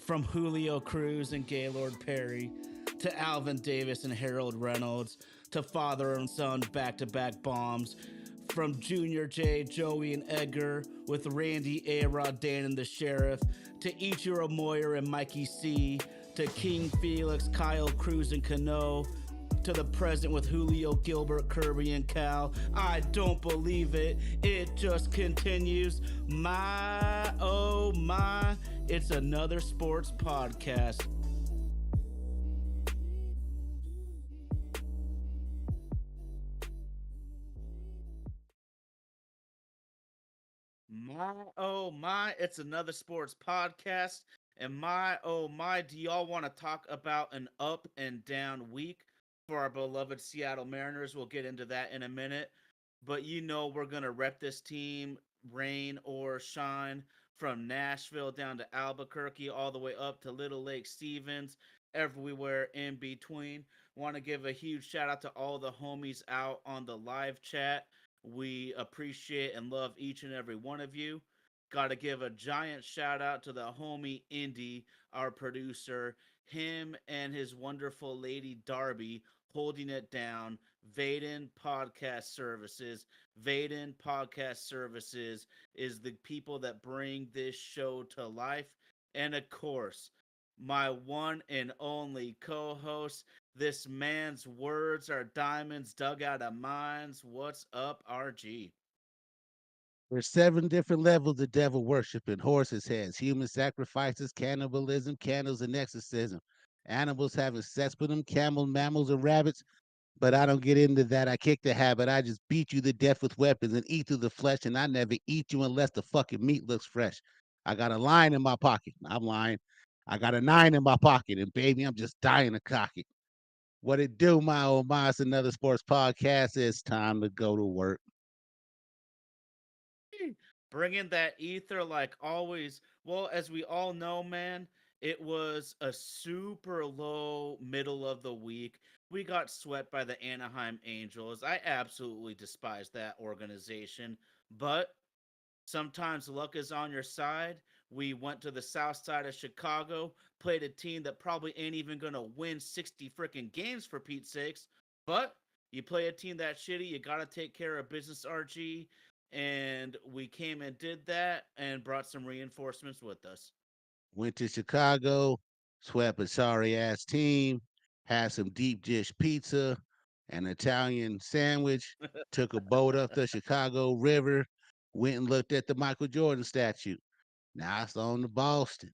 From Julio Cruz and Gaylord Perry to Alvin Davis and Harold Reynolds to father and son back to back bombs. From Junior J, Joey, and Edgar with Randy, A-Rod, Dan, and the Sheriff to Ichiro Moyer and Mikey C to King Felix, Kyle Cruz, and Cano to the present with Julio, Gilbert, Kirby, and Cal. I don't believe it. It just continues. My, oh my, it's another sports podcast. My, oh my, it's another sports podcast. And my, oh my, do y'all want to talk about an up and down week for our beloved Seattle Mariners? We'll get into that in a minute. But you know, we're going to rep this team, rain or shine, from Nashville down to Albuquerque, all the way up to Little Lake Stevens, everywhere in between. Want to give a huge shout out to all the homies out on the live chat. We appreciate and love each and every one of you. Got to give a giant shout out to the homie Indy, our producer. Him and his wonderful lady Darby holding it down. Vaden Podcast Services. Vaden Podcast Services is the people that bring this show to life. And of course, my one and only co host. This man's words are diamonds dug out of mines. What's up, RG? There's 7 different levels of devil worship in horses' heads: human sacrifices, cannibalism, candles, and exorcism. Animals having sex with them, camel, mammals, and rabbits. But I don't get into that. I kick the habit. I just beat you to death with weapons and eat through the flesh, and I never eat you unless the fucking meat looks fresh. I got a lion in my pocket. I'm lying. I got a nine in my pocket, and baby, I'm just dying to cock it. What it do, my old my? It's another sports podcast. It's time to go to work. Bringing that ether like always. Well, as we all know, man, it was a super low middle of the week. We got swept by the Anaheim Angels. I absolutely despise that organization, but sometimes luck is on your side. We went to the south side of Chicago, played a team that probably ain't even going to win 60 freaking games for Pete's sakes. But you play a team that shitty, you got to take care of business, RG. And we came and did that and brought some reinforcements with us. Went to Chicago, swept a sorry ass team, had some deep dish pizza, an Italian sandwich, took a boat up the Chicago River, went and looked at the Michael Jordan statue. Now it's on to Boston.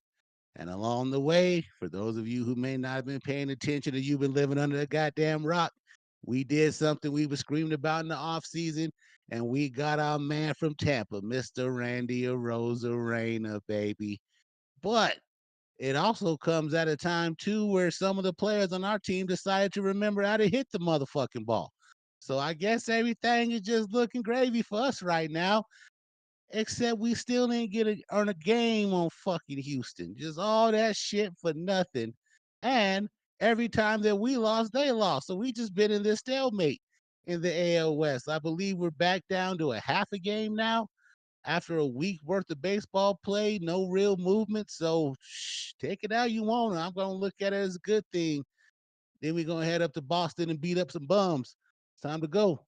And along the way, for those of you who may not have been paying attention or you've been living under a goddamn rock, we did something we were screaming about in the off season, and we got our man from Tampa, Mr. Randy Arozarena, baby. But it also comes at a time too where some of the players on our team decided to remember how to hit the motherfucking ball. So I guess everything is just looking gravy for us right now, except we still didn't get a, earn a game on fucking Houston. Just all that shit for nothing. And every time that we lost, they lost. So we just been in this stalemate in the AL West. I believe we're back down to a half a game now after a week worth of baseball play, no real movement. So take it out you want. I'm gonna look at it as a good thing. Then we're gonna head up to Boston and beat up some bums. It's time to go.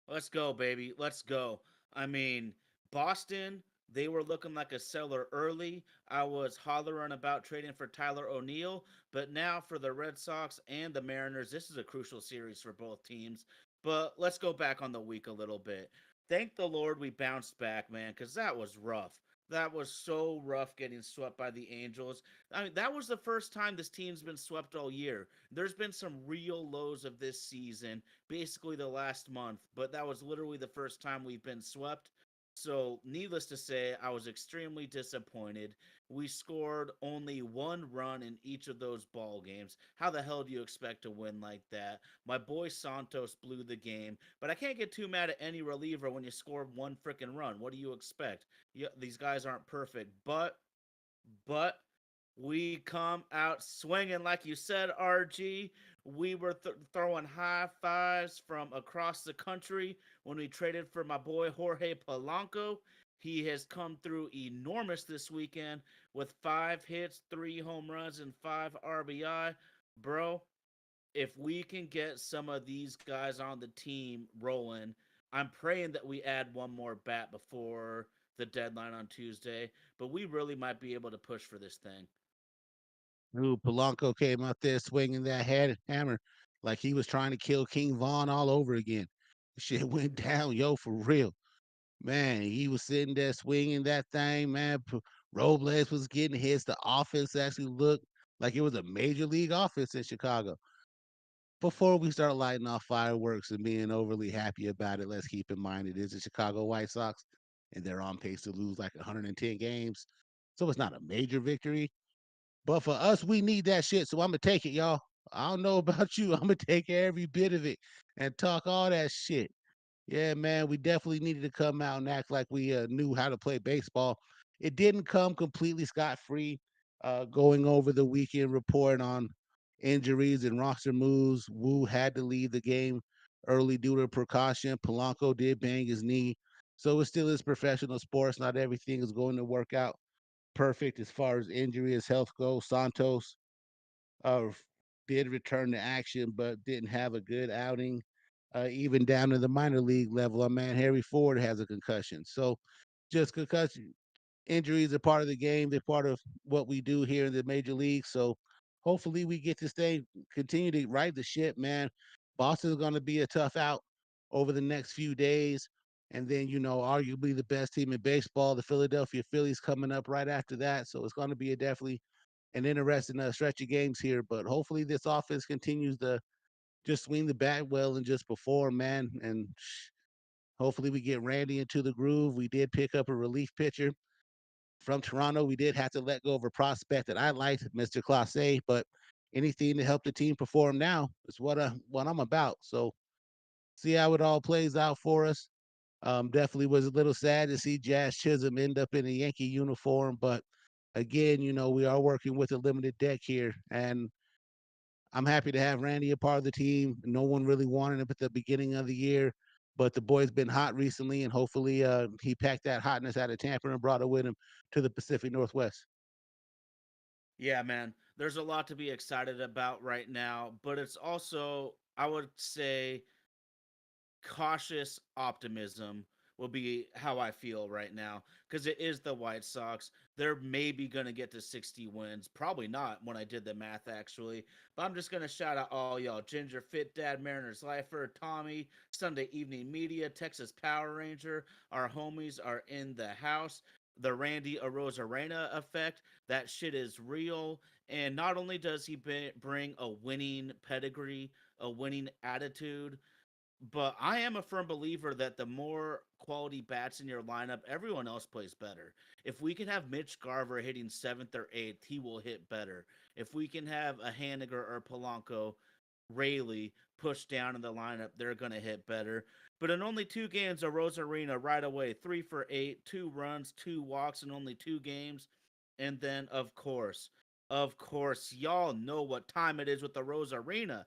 Let's go, baby. Let's go. I mean, Boston, they were looking like a seller early. I was hollering about trading for Tyler O'Neill, but now for the Red Sox and the Mariners, this is a crucial series for both teams. But let's go back on the week a little bit. Thank the Lord we bounced back, man, because that was rough. That was so rough getting swept by the Angels. I mean, that was the first time this team's been swept all year. There's been some real lows of this season, basically the last month, but that was literally the first time we've been swept. So, needless to say, I was extremely disappointed. We scored only one run in each of those ball games. How the hell do you expect to win like that? My boy Santos blew the game, but I can't get too mad at any reliever when you score one freaking run. What do you expect? Yeah, these guys aren't perfect, but we come out swinging, like you said, RG. We were throwing high fives from across the country when we traded for my boy Jorge Polanco. He has come through enormous this weekend with 5 hits, 3 home runs, and 5 RBI. Bro, if we can get some of these guys on the team rolling, I'm praying that we add one more bat before the deadline on Tuesday, but we really might be able to push for this thing. Ooh, Polanco came out there swinging that head hammer like he was trying to kill King Vaughn all over again. Shit went down, yo, for real. Man, he was sitting there swinging that thing, man. Robles was getting hits. The offense actually looked like it was a major league offense in Chicago. Before we start lighting off fireworks and being overly happy about it, let's keep in mind it is the Chicago White Sox, and they're on pace to lose like 110 games. So it's not a major victory. But for us, we need that shit. So I'm gonna take it, y'all. I don't know about you. I'm gonna take every bit of it and talk all that shit. Yeah, man, we definitely needed to come out and act like we knew how to play baseball. It didn't come completely scot free. Going over the weekend report on injuries and roster moves, Wu had to leave the game early due to precaution. Polanco did bang his knee, so it still is professional sports. Not everything is going to work out perfect as far as injury as health goes. Santos uh, did return to action, but didn't have a good outing. Even down to the minor league level, our man Harry Ford has a concussion. So, just concussion injuries are part of the game. They're part of what we do here in the major league. So, hopefully, we get to continue to right the ship, man. Boston's going to be a tough out over the next few days. And then, arguably the best team in baseball, the Philadelphia Phillies, coming up right after that. So it's going to be a definitely an interesting stretch of games here. But hopefully, this offense continues to just swing the bat well and just perform, man. And hopefully, we get Randy into the groove. We did pick up a relief pitcher from Toronto. We did have to let go of a prospect that I liked, Mr. Classe, but anything to help the team perform now is what I'm about. So see how it all plays out for us. Definitely was a little sad to see Jazz Chisholm end up in a Yankee uniform, but again, we are working with a limited deck here, and I'm happy to have Randy a part of the team. No one really wanted him at the beginning of the year, but the boy's been hot recently, and hopefully, he packed that hotness out of Tampa and brought it with him to the Pacific Northwest. Yeah, man, there's a lot to be excited about right now, but it's also, I would say, cautious optimism will be how I feel right now because it is the White Sox. They're maybe going to get to 60 wins. Probably not when I did the math, actually. But I'm just going to shout out all y'all Ginger, Fit Dad, Mariners Lifer, Tommy, Sunday Evening Media, Texas Power Ranger. Our homies are in the house. The Randy Arozarena effect. That shit is real. And not only does he bring a winning pedigree, a winning attitude, but I am a firm believer that the more quality bats in your lineup, everyone else plays better. If we can have Mitch Garver hitting seventh or eighth, he will hit better. If we can have a Haniger or Polanco, Rayleigh pushed down in the lineup, they're going to hit better. But in only 2 games, a Rosarina right away, 3 for 8, 2 runs, 2 walks in only 2 games. And then, of course, y'all know what time it is with the Rosarina.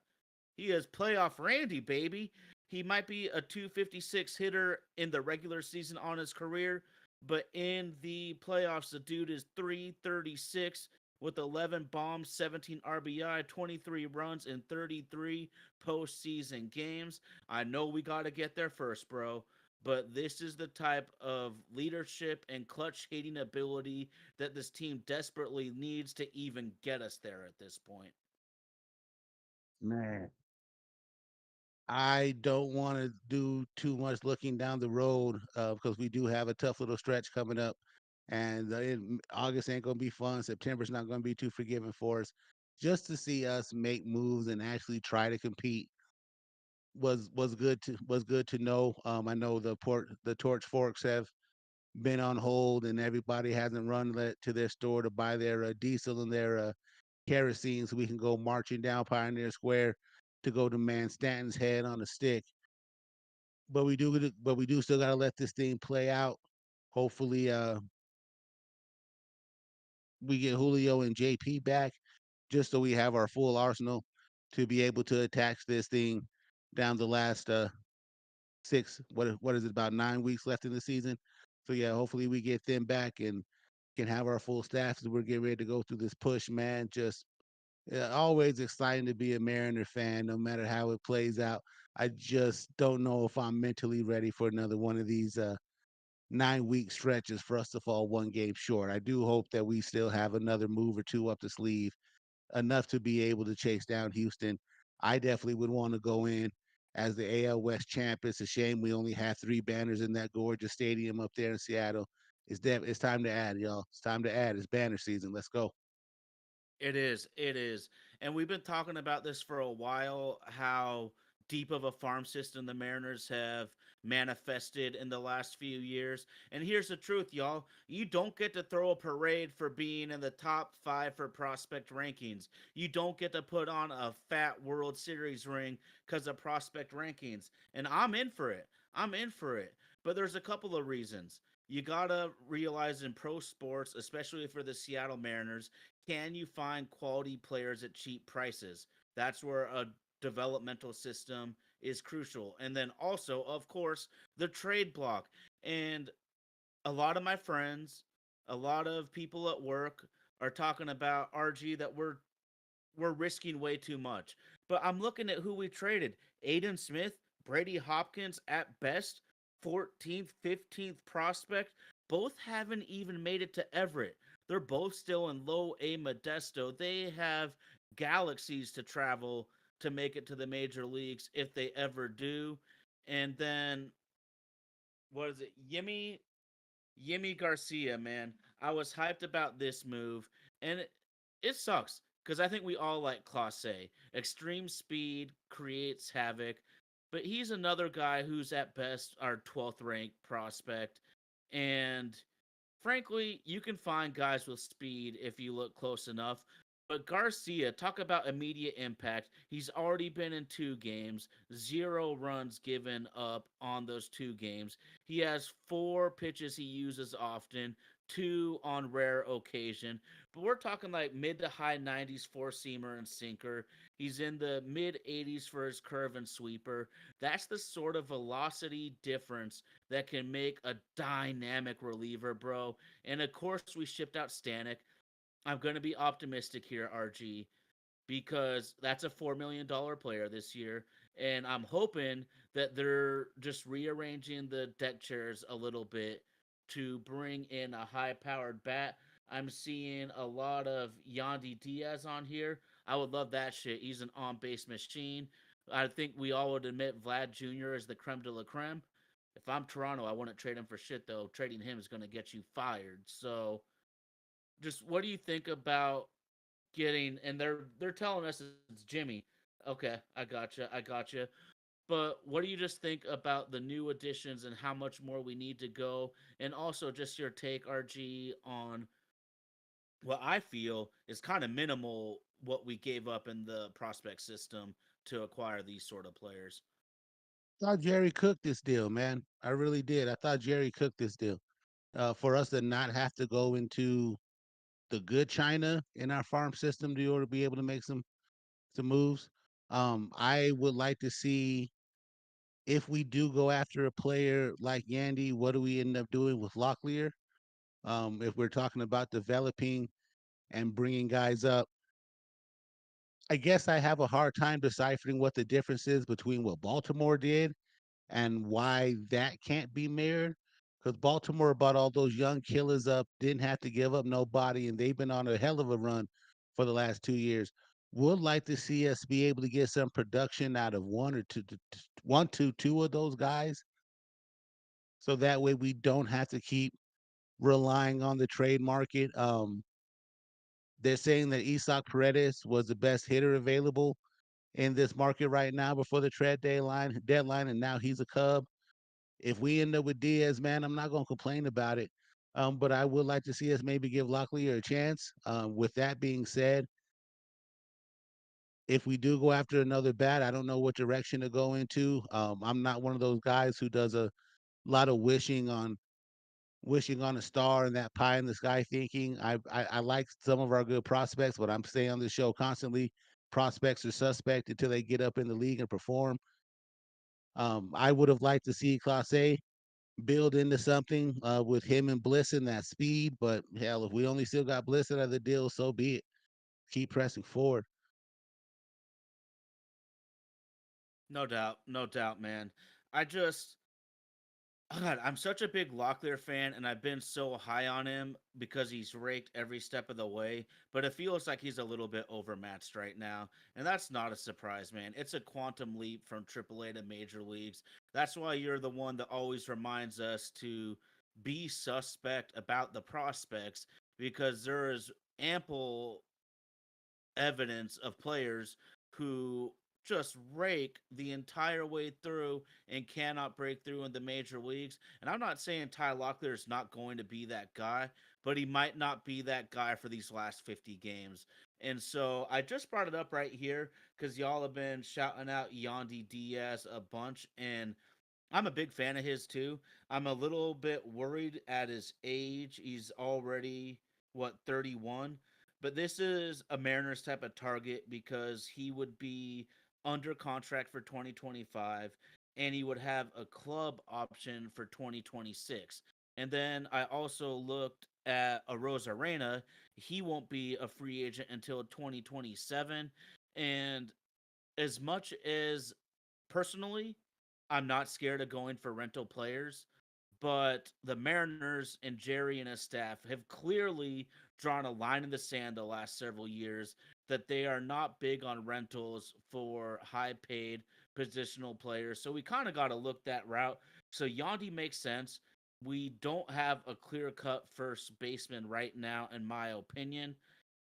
He is playoff Randy, baby. He might be a 256 hitter in the regular season on his career, but in the playoffs, the dude is 336 with 11 bombs, 17 RBI, 23 runs in 33 postseason games. I know we got to get there first, bro, but this is the type of leadership and clutch hitting ability that this team desperately needs to even get us there at this point. Man, I don't want to do too much looking down the road because we do have a tough little stretch coming up, and August ain't gonna be fun. September's not gonna be too forgiving for us. Just to see us make moves and actually try to compete was good to know. I know the torch forks have been on hold, and everybody hasn't run to their store to buy their diesel and their kerosene so we can go marching down Pioneer Square to go to Man Stanton's head on a stick. But we do still gotta let this thing play out. Hopefully, we get Julio and JP back just so we have our full arsenal to be able to attack this thing down the last six. What is it, about 9 weeks left in the season? So yeah, hopefully we get them back and can have our full staff as we're getting ready to go through this push, man. Just always exciting to be a Mariner fan, no matter how it plays out. I just don't know if I'm mentally ready for another one of these 9 week stretches for us to fall one game short. I do hope that we still have another move or two up the sleeve, enough to be able to chase down Houston. I definitely would want to go in as the AL West champ. It's a shame we only have 3 banners in that gorgeous stadium up there in Seattle. It's time to add, y'all. It's time to add. It's banner season. Let's go. It is. It is. And we've been talking about this for a while, how deep of a farm system the Mariners have manifested in the last few years. And here's the truth, y'all. You don't get to throw a parade for being in the top 5 for prospect rankings. You don't get to put on a fat World Series ring because of prospect rankings. And I'm in for it. I'm in for it. But there's a couple of reasons. You gotta realize in pro sports, especially for the Seattle Mariners, can you find quality players at cheap prices? That's where a developmental system is crucial. And then also, of course, the trade block. And a lot of my friends, a lot of people at work are talking about RG that we're risking way too much. But I'm looking at who we traded. Aiden Smith, Brady Hopkins at best, 14th, 15th prospect. Both haven't even made it to Everett. They're both still in low A Modesto. They have galaxies to travel to make it to the major leagues if they ever do. And then what is it? Yimi Garcia, man. I was hyped about this move, and it sucks because I think we all like Clase. Extreme speed creates havoc, but he's another guy who's at best our 12th ranked prospect. And frankly, you can find guys with speed if you look close enough. But Garcia, talk about immediate impact. He's already been in 2 games, 0 runs given up on those 2 games. He has 4 pitches he uses often, 2 on rare occasion. But we're talking like mid to high 90s four seamer and sinker. He's in the mid 80s for his curve and sweeper. That's the sort of velocity difference that can make a dynamic reliever, bro. And of course, we shipped out Stanek. I'm going to be optimistic here, RG, because that's a $4 million player this year. And I'm hoping that they're just rearranging the deck chairs a little bit to bring in a high powered bat. I'm seeing a lot of Yandy Diaz on here. I would love that shit. He's an on base machine. I think we all would admit Vlad Jr. is the creme de la creme. If I'm Toronto, I wouldn't trade him for shit, though. Trading him is going to get you fired. So, just what do you think about getting? And they're telling us it's Jimmy. Okay, I gotcha. But what do you just think about the new additions and how much more we need to go? And also just your take, RG, on what I feel is kind of minimal what we gave up in the prospect system to acquire these sort of players. I thought Jerry cooked this deal, man. I really did. I thought Jerry cooked this deal. For us to not have to go into the good China in our farm system to order to be able to make some moves. I would like to see if we do go after a player like Yandy, what do we end up doing with Locklear? If we're talking about developing and bringing guys up, I guess I have a hard time deciphering what the difference is between what Baltimore did and why that can't be mirrored. Because Baltimore brought all those young killers up, didn't have to give up nobody, and they've been on a hell of a run for the last 2 years. Would like to see us be able to get some production out of one to two of those guys, so that way we don't have to keep relying on the trade market. They're saying that Isak Paredes was the best hitter available in this market right now before the deadline, and now he's a Cub. If we end up with Diaz, man, I'm not gonna complain about it. But I would like to see us maybe give Locklear a chance. With that being said, if we do go after another bat, I don't know what direction to go into. I'm not one of those guys who does a lot of wishing on a star and that pie in the sky thinking. I like some of our good prospects, but I'm saying on this show constantly, prospects are suspect until they get up in the league and perform. I would have liked to see Class A. build into something with him and Bliss in that speed. But hell, if we only still got Bliss out of the deal, so be it. Keep pressing forward. No doubt, man. I just God, I'm such a big Locklear fan, and I've been so high on him because he's raked every step of the way. But it feels like he's a little bit overmatched right now, and that's not a surprise, man. It's a quantum leap from AAA to major leagues. That's why you're the one that always reminds us to be suspect about the prospects because there is ample evidence of players who just rake the entire way through and cannot break through in the major leagues. And I'm not saying Ty Locklear is not going to be that guy, but he might not be that guy for these last 50 games. And so I just brought it up right here because y'all have been shouting out Yandy Diaz a bunch, and I'm a big fan of his too. I'm a little bit worried at his age. He's already what 31, but this is a Mariners type of target because he would be under contract for 2025 and he would have a club option for 2026. And then I also looked at a Rosarena. He won't be a free agent until 2027, and as much as personally, I'm not scared of going for rental players, but the Mariners and Jerry and his staff have clearly drawn a line in the sand the last several years that they are not big on rentals for high paid positional players. So we kind of got to look that route. So Yandy makes sense. We don't have a clear cut first baseman right now, in my opinion.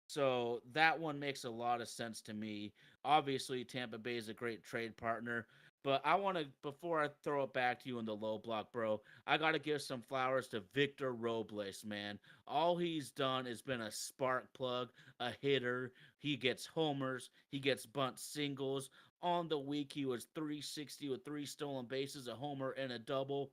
So that one makes a lot of sense to me. Obviously, Tampa Bay is a great trade partner, but I want to, before I throw it back to you in the low block, bro, I got to give some flowers to Victor Robles, man. All he's done has been a spark plug, a hitter. He gets homers, he gets bunt singles. On the week, he was 360 with three stolen bases, a homer, and a double,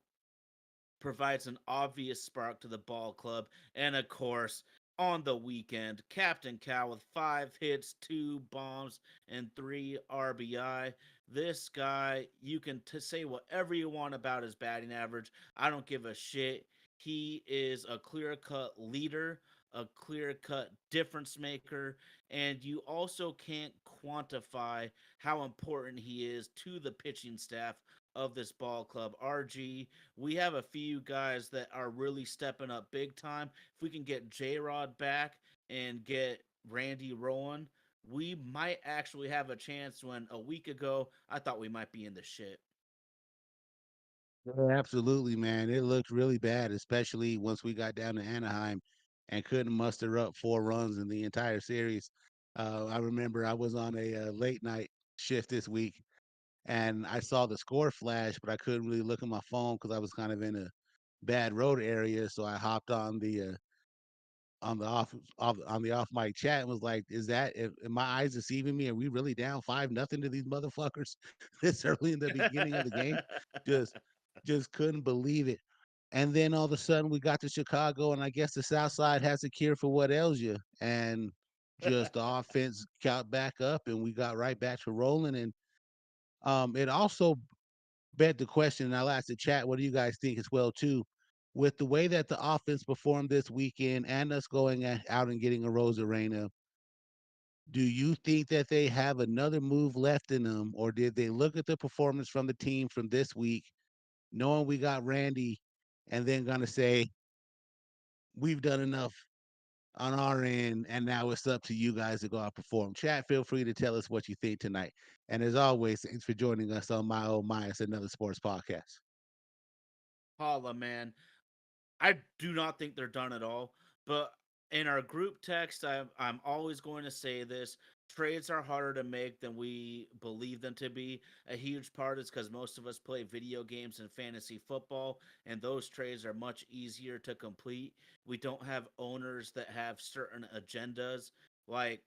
provides an obvious spark to the ball club. And of course, on the weekend, Captain Cal with 5 hits, 2 bombs, and 3 RBI. This guy, you can say whatever you want about his batting average. I don't give a shit. He is a clear cut leader, a clear cut difference maker, and you also can't quantify how important he is to the pitching staff of this ball club. RG, we have a few guys that are really stepping up big time. If we can get J Rod back and get Randy Rowan, we might actually have a chance when a week ago I thought we might be in the shit. Yeah, absolutely, man. It looked really bad, especially once we got down to Anaheim and couldn't muster up 4 runs in the entire series. I remember I was on a late night shift this week and I saw the score flash, but I couldn't really look at my phone because I was kind of in a bad road area. So I hopped on the off on the off mic chat and was like, "Is that am my eyes deceiving me? Are we really down 5-0 to these motherfuckers this early in the beginning of the game?" Just just couldn't believe it. And then all of a sudden we got to Chicago, and I guess the South Side has a cure for what ails you, and just the offense got back up, and we got right back to rolling. And it also bet the question, and I'll ask the chat, what do you guys think as well too? With the way that the offense performed this weekend and us going out and getting a Rose Arena, do you think that they have another move left in them, or did they look at the performance from the team from this week, knowing we got Randy, and then gonna say we've done enough on our end, and now it's up to you guys to go out and perform? Chat, feel free to tell us what you think tonight. And as always, thanks for joining us on My Oh My, it's another sports podcast. Holla, man. I do not think they're done at all. But in our group text, I'm always going to say this: trades are harder to make than we believe them to be. A huge part is because most of us play video games and fantasy football, and those trades are much easier to complete. We don't have owners that have certain agendas. Like,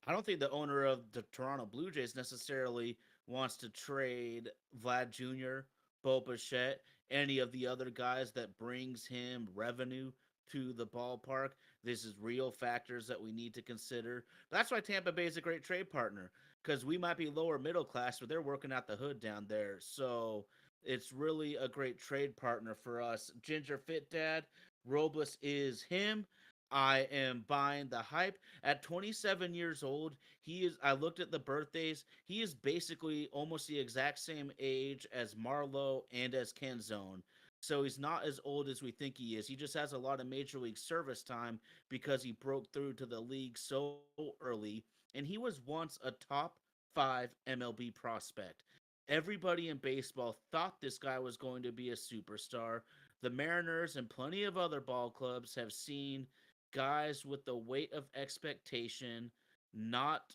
I don't think the owner of the Toronto Blue Jays necessarily wants to trade Vlad Jr., Bo Bichette, any of the other guys that brings him revenue to the ballpark. This is real factors that we need to consider. That's why Tampa Bay is a great trade partner because we might be lower middle class, but they're working out the hood down there. So It's really a great trade partner for us. Ginger Fit Dad, Robles is him. I am buying the hype. At 27 years old, he is. I looked at the birthdays. He is basically almost the exact same age as Marlowe and as Canzone. So he's not as old as we think he is. He just has a lot of major league service time because he broke through to the league so early, and he was once a top five MLB prospect. Everybody in baseball thought this guy was going to be a superstar. The Mariners and plenty of other ball clubs have seen guys with the weight of expectation not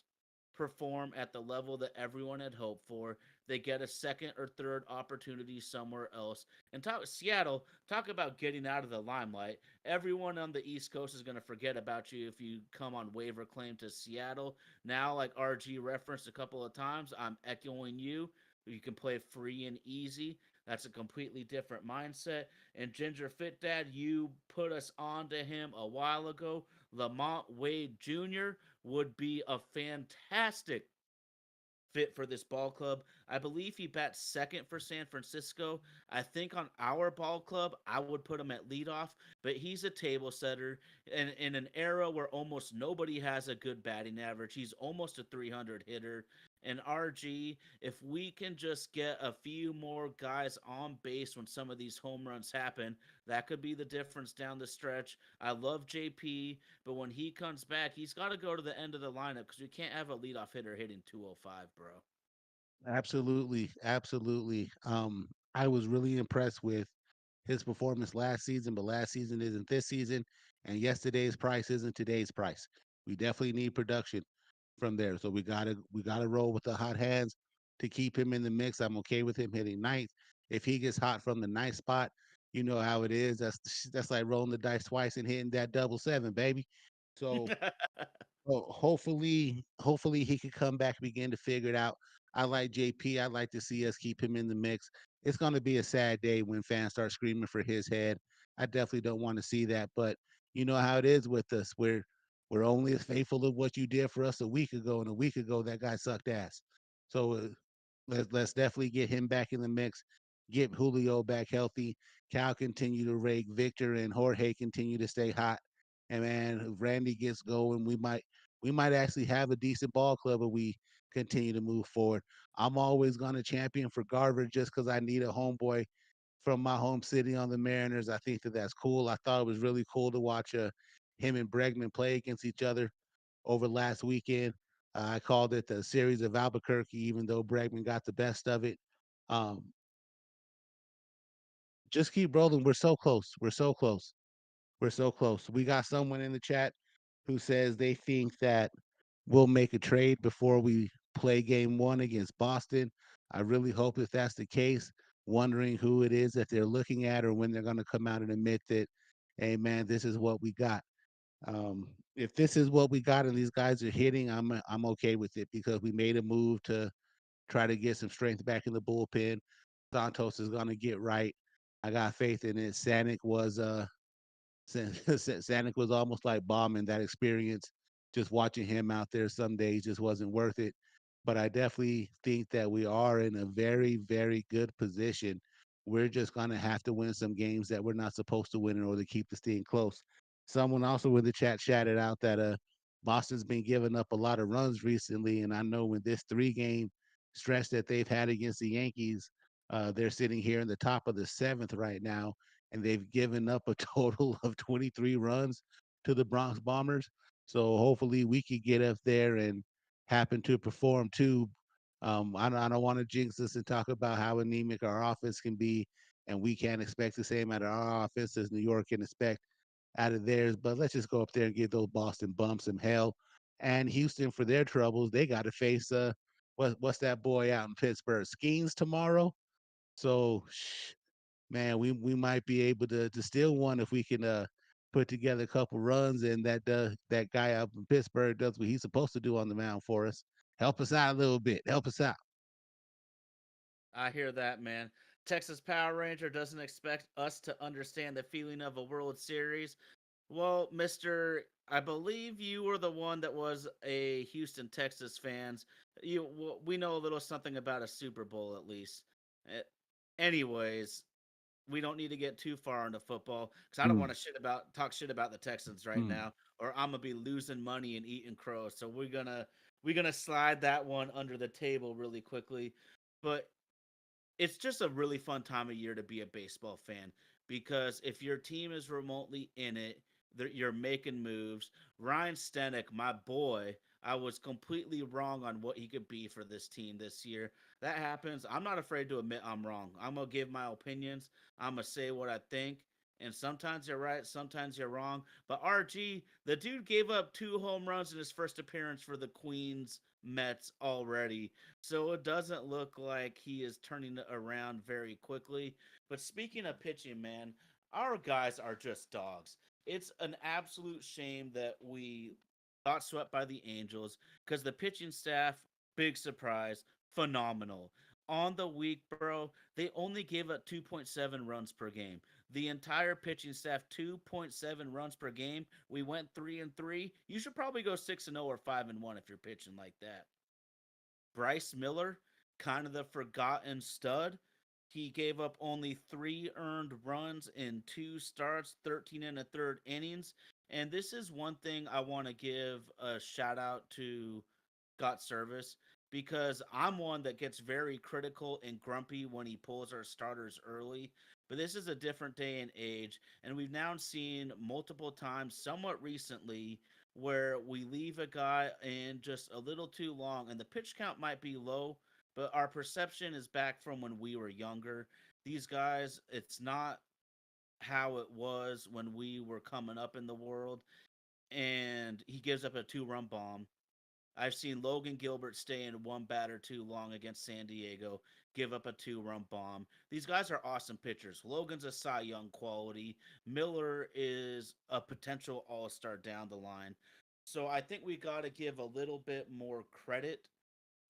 perform at the level that everyone had hoped for. They get a second or third opportunity somewhere else. And Seattle, talk about getting out of the limelight. Everyone on the East Coast is going to forget about you if you come on waiver claim to Seattle. Now, like RG referenced a couple of times, I'm echoing you. You can play free and easy. That's a completely different mindset. And Ginger Fit Dad, you put us on to him a while ago. Lamont Wade Jr. would be a fantastic fit for this ball club. I believe he bats second for San Francisco. I think on our ball club, I would put him at leadoff, but he's a table setter. And in an era where almost nobody has a good batting average, he's almost a 300 hitter. And RG, if we can just get a few more guys on base when some of these home runs happen, that could be the difference down the stretch. I love JP, but when he comes back, he's got to go to the end of the lineup because we can't have a leadoff hitter hitting 205, bro. Absolutely, absolutely. I was really impressed with his performance last season, but last season isn't this season, and yesterday's price isn't today's price. We definitely need production from there, so we gotta roll with the hot hands to keep him in the mix. I'm okay with him hitting ninth. If he gets hot from the ninth spot, you know how it is. That's like rolling the dice twice and hitting that double seven, baby. So well, hopefully he could come back and begin to figure it out. I like JP. I'd like to see us keep him in the mix. It's going to be a sad day when fans start screaming for his head. I definitely don't want to see that, but you know how it is with us. We're only as faithful of what you did for us a week ago, and a week ago that guy sucked ass. So let's definitely get him back in the mix. Get Julio back healthy. Cal continue to rake. Victor and Jorge continue to stay hot. And man, if Randy gets going, we might actually have a decent ball club if we continue to move forward. I'm always going to champion for Garver just because I need a homeboy from my home city on the Mariners. I think that that's cool. I thought it was really cool to watch him and Bregman play against each other over last weekend. I called it the series of Albuquerque, even though Bregman got the best of it. Um, just keep rolling. We're so close. We're so close. We're so close. We got someone in the chat who says they think that we'll make a trade before we play game one against Boston. I really hope that that's the case. Wondering who it is that they're looking at or when they're going to come out and admit that, hey, man, this is what we got. If this is what we got and these guys are hitting, I'm okay with it because we made a move to try to get some strength back in the bullpen. Santos is going to get right. I got faith in it. Sanic was almost like bombing that experience. Just watching him out there some days just wasn't worth it. But I definitely think that we are in a very, very good position. We're just going to have to win some games that we're not supposed to win in order to keep this thing close. Someone also in the chat shouted out that Boston's been giving up a lot of runs recently, and I know in this 3 game stretch that they've had against the Yankees, they're sitting here in the top of the seventh right now and they've given up a total of 23 runs to the Bronx Bombers. So hopefully we could get up there and happen to perform too. I don't want to jinx us and talk about how anemic our offense can be, and we can't expect the same out of our offense as New York can expect out of theirs. But let's just go up there and give those Boston bumps some hell. And Houston, for their troubles, they got to face what's that boy out in Pittsburgh? Skeens tomorrow. So man, we might be able to steal one if we can put together a couple runs and that guy up in Pittsburgh does what he's supposed to do on the mound for us. Help us out a little bit. Help us out. I hear that, man. Texas Power Ranger doesn't expect us to understand the feeling of a World Series. Well, Mister, I believe you were the one that was a Houston Texas fans. We know a little something about a Super Bowl at least. Anyways, we don't need to get too far into football because I don't Mm, want to talk shit about the Texans right mm, now, or I'm gonna be losing money and eating crows. So we're gonna slide that one under the table really quickly. But it's just a really fun time of year to be a baseball fan because if your team is remotely in it, you're making moves. Ryan Stenek, my boy, I was completely wrong on what he could be for this team this year. That happens. I'm not afraid to admit I'm wrong. I'm gonna give my opinions. I'm gonna say what I think. And sometimes you're right, sometimes you're wrong. But RG, the dude gave up 2 home runs in his first appearance for the Queens Mets already. So it doesn't look like he is turning it around very quickly. But speaking of pitching, man, our guys are just dogs. It's an absolute shame that we got swept by the Angels because the pitching staff, big surprise, phenomenal. On the week, bro, they only gave up 2.7 runs per game. The entire pitching staff 2.7 runs per game. We went 3-3. You should probably go 6-0 or 5-1 if you're pitching like that. Bryce Miller, kind of the forgotten stud. He gave up only 3 earned runs in 2 starts, 13 and a third innings. And this is one thing I want to give a shout out to Got Service because I'm one that gets very critical and grumpy when he pulls our starters early. But this is a different day and age, and we've now seen multiple times, somewhat recently, where we leave a guy in just a little too long, and the pitch count might be low, but our perception is back from when we were younger. These guys, it's not how it was when we were coming up in the world, and he gives up a 2 run bomb. I've seen Logan Gilbert stay in one batter too long against San Diego, give up a 2 run bomb. These guys are awesome pitchers. Logan's a Cy Young quality. Miller is a potential all star down the line. So I think we got to give a little bit more credit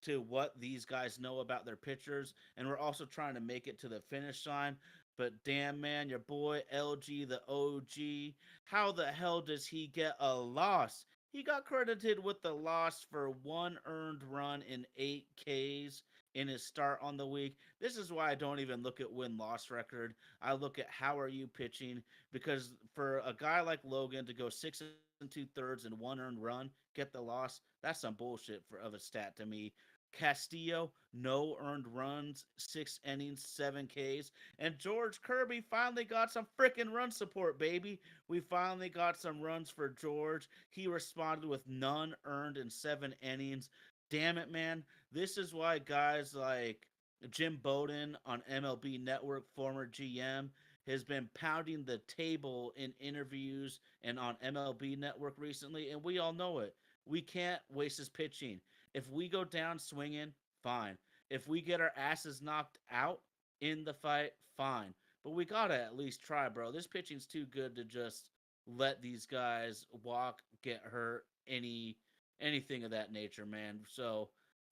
to what these guys know about their pitchers, and we're also trying to make it to the finish line. But damn, man, your boy LG, the OG, how the hell does he get a loss? He got credited with the loss for 1 earned run in 8 Ks in his start on the week. This is why I don't even look at win loss record. I look at how are you pitching because for a guy like Logan to go 6 and 2/3 and 1 earned run, get the loss, that's some bullshit for of a stat to me. Castillo, no earned runs, 6 innings, 7 Ks. And George Kirby finally got some freaking run support, baby. We finally got some runs for George. He responded with none earned in 7 innings. Damn it, man. This is why guys like Jim Bowden on MLB Network, former GM, has been pounding the table in interviews and on MLB Network recently, and we all know it. We can't waste his pitching. If we go down swinging, fine. If we get our asses knocked out in the fight, fine. But we gotta at least try, bro. This pitching's too good to just let these guys walk, get hurt, anything of that nature, man. So,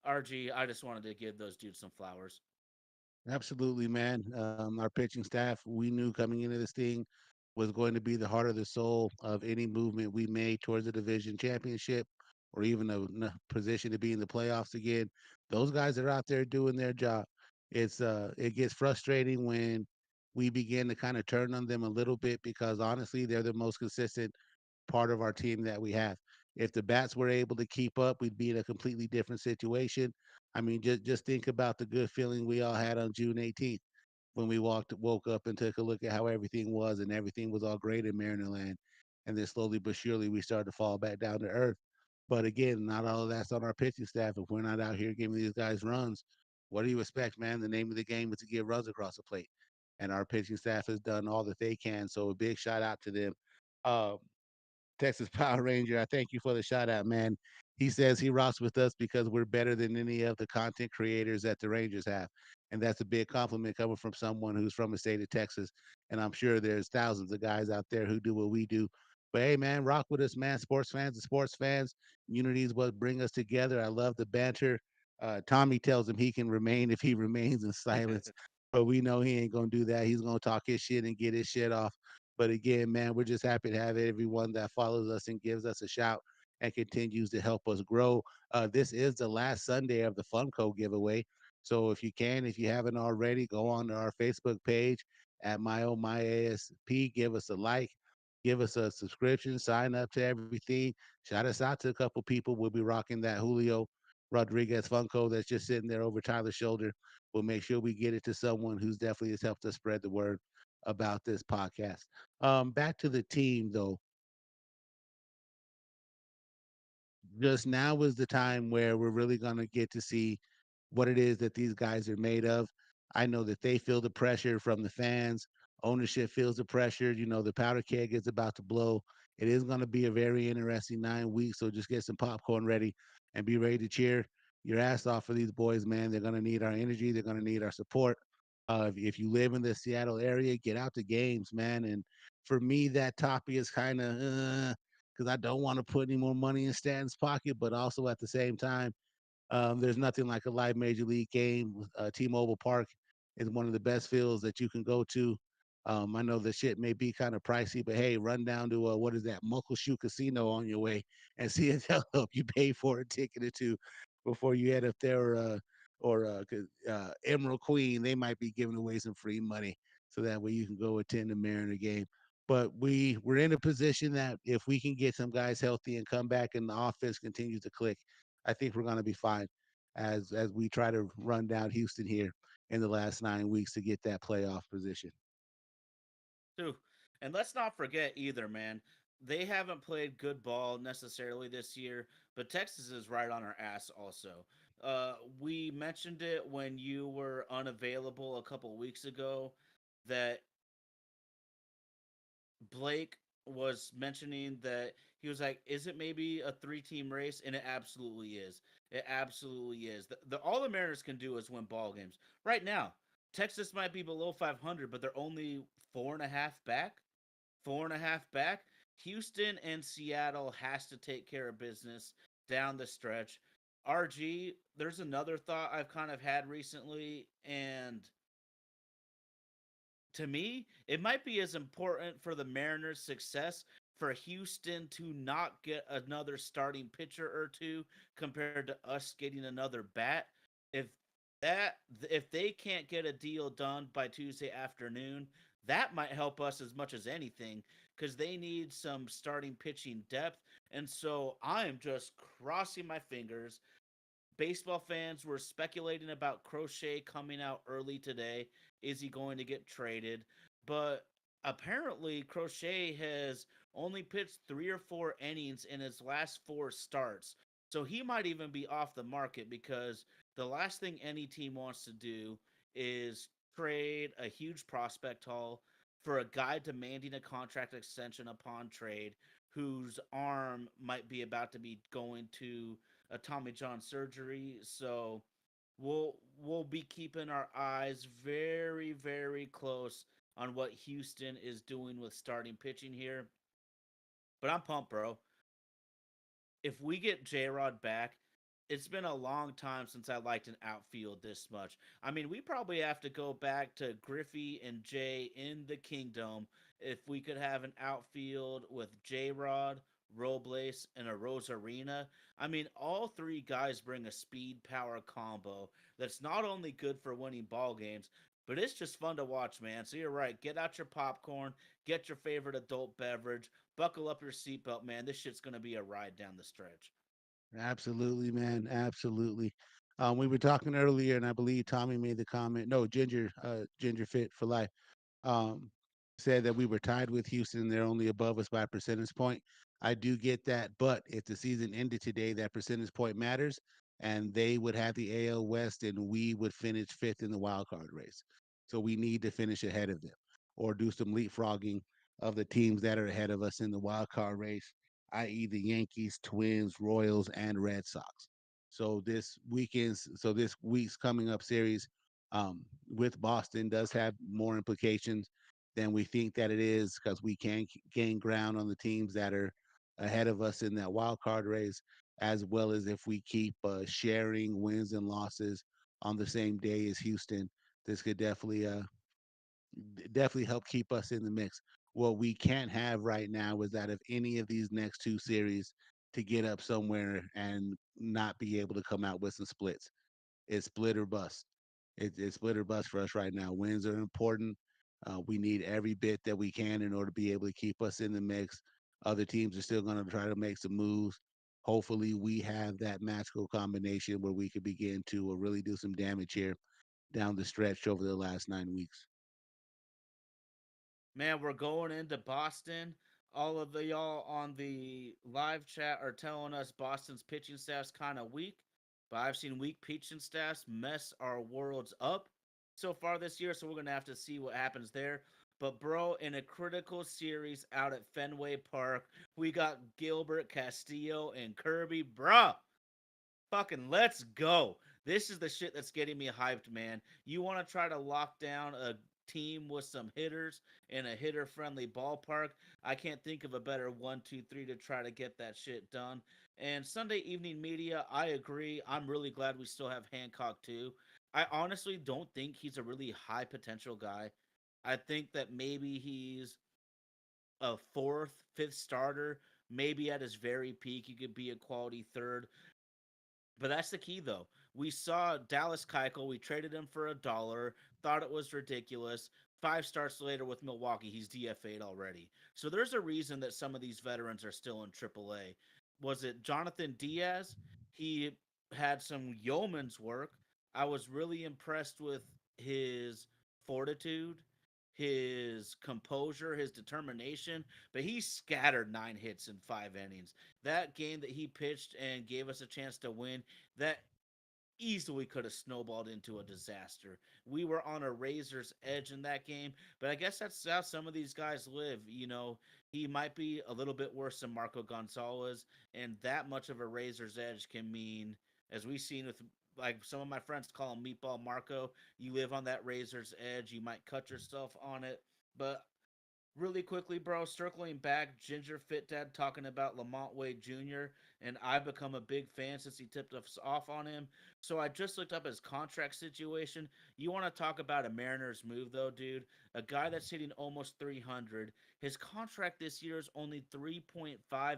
RG, I just wanted to give those dudes some flowers. absolutely, man. Our pitching staff, we knew coming into this thing was going to be the heart of the soul of any movement we made towards the division championship or even a position to be in the playoffs again. Those guys are out there doing their job. It gets frustrating when we begin to kind of turn on them a little bit because honestly, they're the most consistent part of our team that we have. If the bats were able to keep up, we'd be in a completely different situation. I mean, just think about the good feeling we all had on June 18th when we woke up and took a look at how everything was, and everything was all great in Maryland. And then slowly but surely, we started to fall back down to earth. But again, not all of that's on our pitching staff. If we're not out here giving these guys runs, what do you expect, man? The name of the game is to get runs across the plate, and our pitching staff has done all that they can. So a big shout out to them. Um, Texas Power Ranger, I thank you for the shout out, man. He says he rocks with us because we're better than any of the content creators that the Rangers have. And that's a big compliment coming from someone who's from the state of Texas. And I'm sure there's thousands of guys out there who do what we do. But hey, man, rock with us, man. Sports fans and sports fans. Unity is what bring us together. I love the banter. Tommy tells him he can remain if he remains in silence. But we know he ain't gonna do that. He's gonna talk his shit and get his shit off. But again, man, we're just happy to have everyone that follows us and gives us a shout and continues to help us grow. This is the last Sunday of the Funko giveaway. So if you can, if you haven't already, go on to our Facebook page at My Oh My ASP. Give us a like, give us a subscription, sign up to everything. Shout us out to a couple people. We'll be rocking that Julio Rodriguez Funko that's just sitting there over Tyler's shoulder. We'll make sure we get it to someone who's definitely has helped us spread the word about this podcast. Back to the team though, just now is the time where we're really going to get to see what it is that these guys are made of. I know that they feel the pressure from the fans. Ownership feels the pressure. You know, the powder keg is about to blow. It is going to be a very interesting 9 weeks. So just get some popcorn ready and be ready to cheer your ass off for these boys, man. They're going to need our energy. They're going to need our support. If you live in the Seattle area, get out to games, man. And for me, that topic is kind of because I don't want to put any more money in Stanton's pocket, but also at the same time, there's nothing like a live major league game. T-Mobile Park is one of the best fields that you can go to. I know the shit may be kind of pricey, but hey, run down to what is that Muckleshoot Casino on your way and see if they'll help you pay for a ticket or two before you head up there. Emerald Queen, they might be giving away some free money so that way you can go attend the Mariner game. But we're in a position that if we can get some guys healthy and come back and the offense continues to click, I think we're going to be fine as we try to run down Houston here in the last 9 weeks to get that playoff position. Too. And let's not forget either, man. They haven't played good ball necessarily this year, but Texas is right on our ass also. We mentioned it when you were unavailable a couple weeks ago that Blake was mentioning that he was like, "Is it maybe a three-team race?" And it absolutely is. It absolutely is. All the Mariners can do is win ball games. Right now, Texas might be below 500, but they're only four and a half back. Four and a half back. Houston and Seattle has to take care of business down the stretch. RG, there's another thought I've kind of had recently, and to me, it might be as important for the Mariners' success for Houston to not get another starting pitcher or two compared to us getting another bat. If that if they can't get a deal done by Tuesday afternoon, that might help us as much as anything because they need some starting pitching depth. And so I'm just crossing my fingers. Baseball fans were speculating about Crochet coming out early today. Is he going to get traded? But apparently, Crochet has only pitched 3 or 4 innings in his last 4 starts. So he might even be off the market because the last thing any team wants to do is trade a huge prospect haul for a guy demanding a contract extension upon trade whose arm might be about to be going to a Tommy John surgery. So we'll be keeping our eyes very close on what Houston is doing with starting pitching here. But I'm pumped, bro. If we get J Rod back, it's been a long time since I liked an outfield this much. I mean, we probably have to go back to Griffey and Jay in the Kingdom if we could have an outfield with J Rod, Robles, and a Rosarina. I mean, all three guys bring a speed power combo that's not only good for winning ball games, but it's just fun to watch, man. So you're right. Get out your popcorn, get your favorite adult beverage, buckle up your seatbelt, man. This shit's gonna be a ride down the stretch. Absolutely, man. Absolutely. We were talking earlier, and I believe Tommy made the comment. No, Ginger Fit for Life. um, said that we were tied with Houston. They're only above us by a percentage point. I do get that, but if the season ended today, that percentage point matters, and they would have the AL West, and we would finish fifth in the wild card race. So we need to finish ahead of them, or do some leapfrogging of the teams that are ahead of us in the wild card race, i.e., the Yankees, Twins, Royals, and Red Sox. So this week's coming up series with Boston does have more implications than we think that it is because we can gain ground on the teams that are ahead of us in that wild card race, as well as if we keep sharing wins and losses on the same day as Houston. This could definitely help keep us in the mix. What we can't have right now is that of any of these next two series to get up somewhere and not be able to come out with some splits. It's split or bust. It's split or bust for us right now. Wins are important. We need every bit that we can in order to be able to keep us in the mix. Other teams are still going to try to make some moves. Hopefully, we have that magical combination where we can begin to really do some damage here down the stretch over the last 9 weeks. Man, we're going into Boston. All of the y'all on the live chat are telling us Boston's pitching staff's kind of weak, but I've seen weak pitching staffs mess our worlds up so far this year, so we're gonna have to see what happens there. But bro, in a critical series out at Fenway Park, we got Gilbert Castillo and Kirby, bruh. Fucking let's go. This is the shit that's getting me hyped, man. You want to try to lock down a team with some hitters in a hitter friendly ballpark. I can't think of a better 1, 2, 3 to try to get that shit done. And Sunday evening media, I agree. I'm really glad we still have Hancock too. I honestly don't think he's a really high potential guy. I think that maybe he's a fourth, fifth starter. Maybe at his very peak, he could be a quality third. But that's the key, though. We saw Dallas Keuchel. We traded him for $1. Thought it was ridiculous. 5 starts later with Milwaukee, he's DFA'd already. So there's a reason that some of these veterans are still in AAA. Was it Jonathan Diaz? He had some yeoman's work. I was really impressed with his fortitude, his composure, his determination. But he scattered 9 hits in 5 innings. That game that he pitched and gave us a chance to win, that easily could have snowballed into a disaster. We were on a razor's edge in that game, but I guess that's how some of these guys live. You know, he might be a little bit worse than Marco Gonzalez, and that much of a razor's edge can mean, as we've seen with like some of my friends call him Meatball Marco, you live on that razor's edge, you might cut yourself on it. But really quickly, bro, circling back, Ginger Fit Dad talking about Lamont Wade Jr., and I've become a big fan since he tipped us off on him. So I just looked up his contract situation. You want to talk about a Mariners move, though, dude? A guy that's hitting almost 300. His contract this year is only 3.5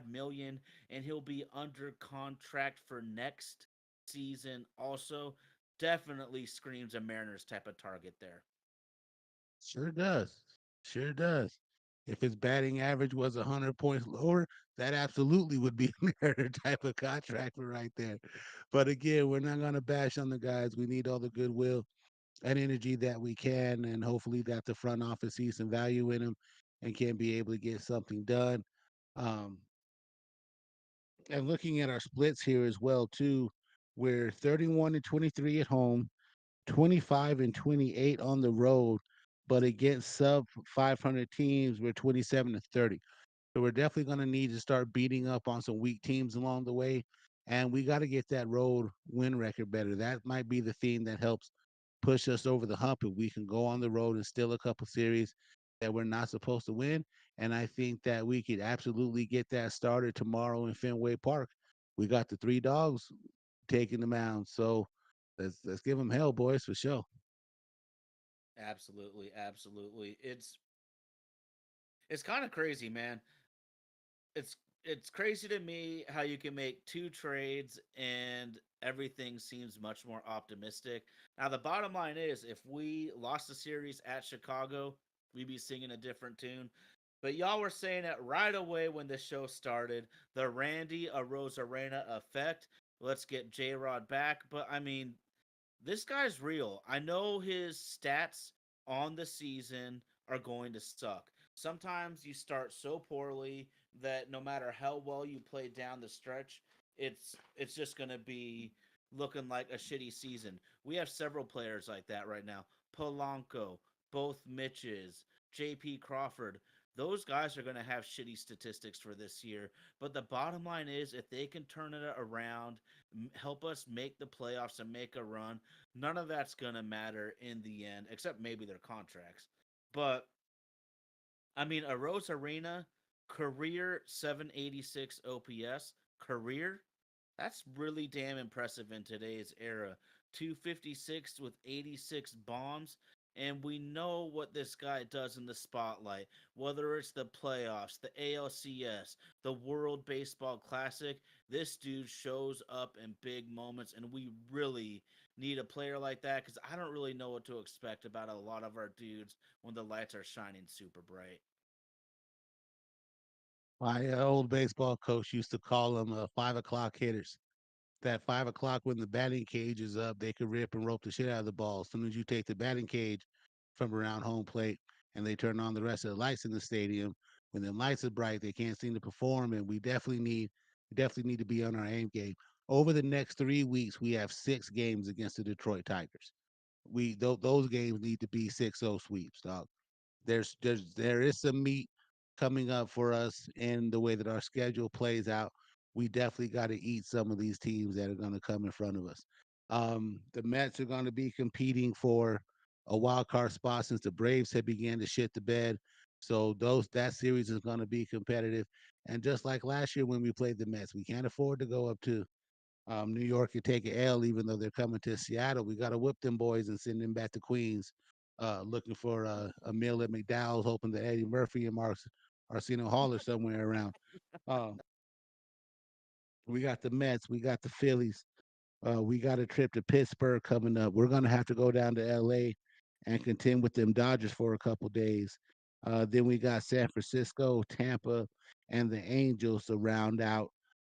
million, and he'll be under contract for next season. Also, definitely screams a Mariners type of target there. Sure does. Sure does. If his batting average was 100 points lower, that absolutely would be another type of contract for right there. But again, we're not going to bash on the guys. We need all the goodwill and energy that we can, and hopefully that the front office sees some value in him and can be able to get something done. Um, and looking at our splits here as well, too, we're 31 and 23 at home, 25 and 28 on the road, but against sub 500 teams, we're 27 and 30. So we're definitely going to need to start beating up on some weak teams along the way. And we got to get that road win record better. That might be the thing that helps push us over the hump if we can go on the road and steal a couple series that we're not supposed to win. And I think that we could absolutely get that started tomorrow in Fenway Park. We got the three dogs taking the mound. So let's give them hell, boys, for sure. Absolutely, absolutely. It's kind of crazy, man. It's crazy to me how you can make 2 trades and everything seems much more optimistic. Now the bottom line is if we lost the series at Chicago, we'd be singing a different tune. But y'all were saying it right away when the show started, the Randy Arozarena effect. Let's get J Rod back. But I mean, this guy's real. I know his stats on the season are going to suck. Sometimes you start so poorly that no matter how well you play down the stretch, it's just going to be looking like a shitty season. We have several players like that right now. Polanco, both Mitches, JP Crawford. Those guys are going to have shitty statistics for this year. But the bottom line is, if they can turn it around, help us make the playoffs and make a run, none of that's going to matter in the end, except maybe their contracts. But I mean, a Rose Arena career 786 OPS, career, that's really damn impressive in today's era. 256 with 86 bombs. And we know what this guy does in the spotlight, whether it's the playoffs, the ALCS, the World Baseball Classic. This dude shows up in big moments, and we really need a player like that because I don't really know what to expect about a lot of our dudes when the lights are shining super bright. My old baseball coach used to call them 5 o'clock hitters. That 5 o'clock when the batting cage is up, they could rip and rope the shit out of the ball. As soon as you take the batting cage from around home plate and they turn on the rest of the lights in the stadium, when the lights are bright, they can't seem to perform, and we definitely need to be on our aim game. Over the next 3 weeks, we have 6 games against the Detroit Tigers. Those games need to be 6-0 sweeps, dog. There is some meat coming up for us in the way that our schedule plays out. We definitely got to eat some of these teams that are going to come in front of us. The Mets are going to be competing for a wild card spot since the Braves have began to shit the bed. So that series is going to be competitive. And just like last year when we played the Mets, we can't afford to go up to New York could take an L, even though they're coming to Seattle. We got to whip them boys and send them back to Queens, looking for a meal at McDowell's, hoping that Eddie Murphy and Arsenio Hall are somewhere around. Uh, we got the Mets, we got the Phillies, we got a trip to Pittsburgh coming up. We're gonna have to go down to LA and contend with them Dodgers for a couple days. Then we got San Francisco, Tampa, and the Angels to round out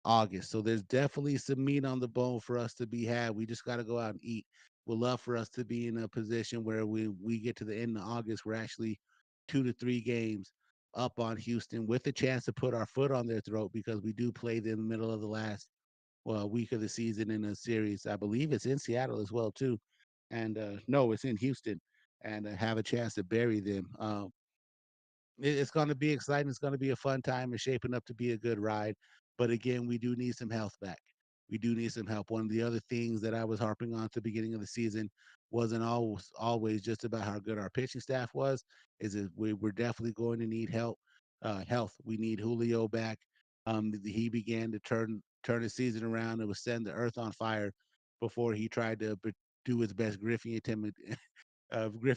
August. So there's definitely some meat on the bone for us to be had. We just got to go out and eat. We'd love for us to be in a position where we get to the end of August. We're actually 2 to 3 games up on Houston with a chance to put our foot on their throat because we do play them in the middle of the last week of the season in a series. I believe it's in Seattle as well too, and no, it's in Houston, and have a chance to bury them. It's going to be exciting. It's going to be a fun time. It's shaping up to be a good ride. But again, we do need some health back. We do need some help. One of the other things that I was harping on at the beginning of the season wasn't always just about how good our pitching staff was. Is that we're definitely going to need help. Health. We need Julio back. He began to turn the season around and was setting the earth on fire before he tried to do his best Griffey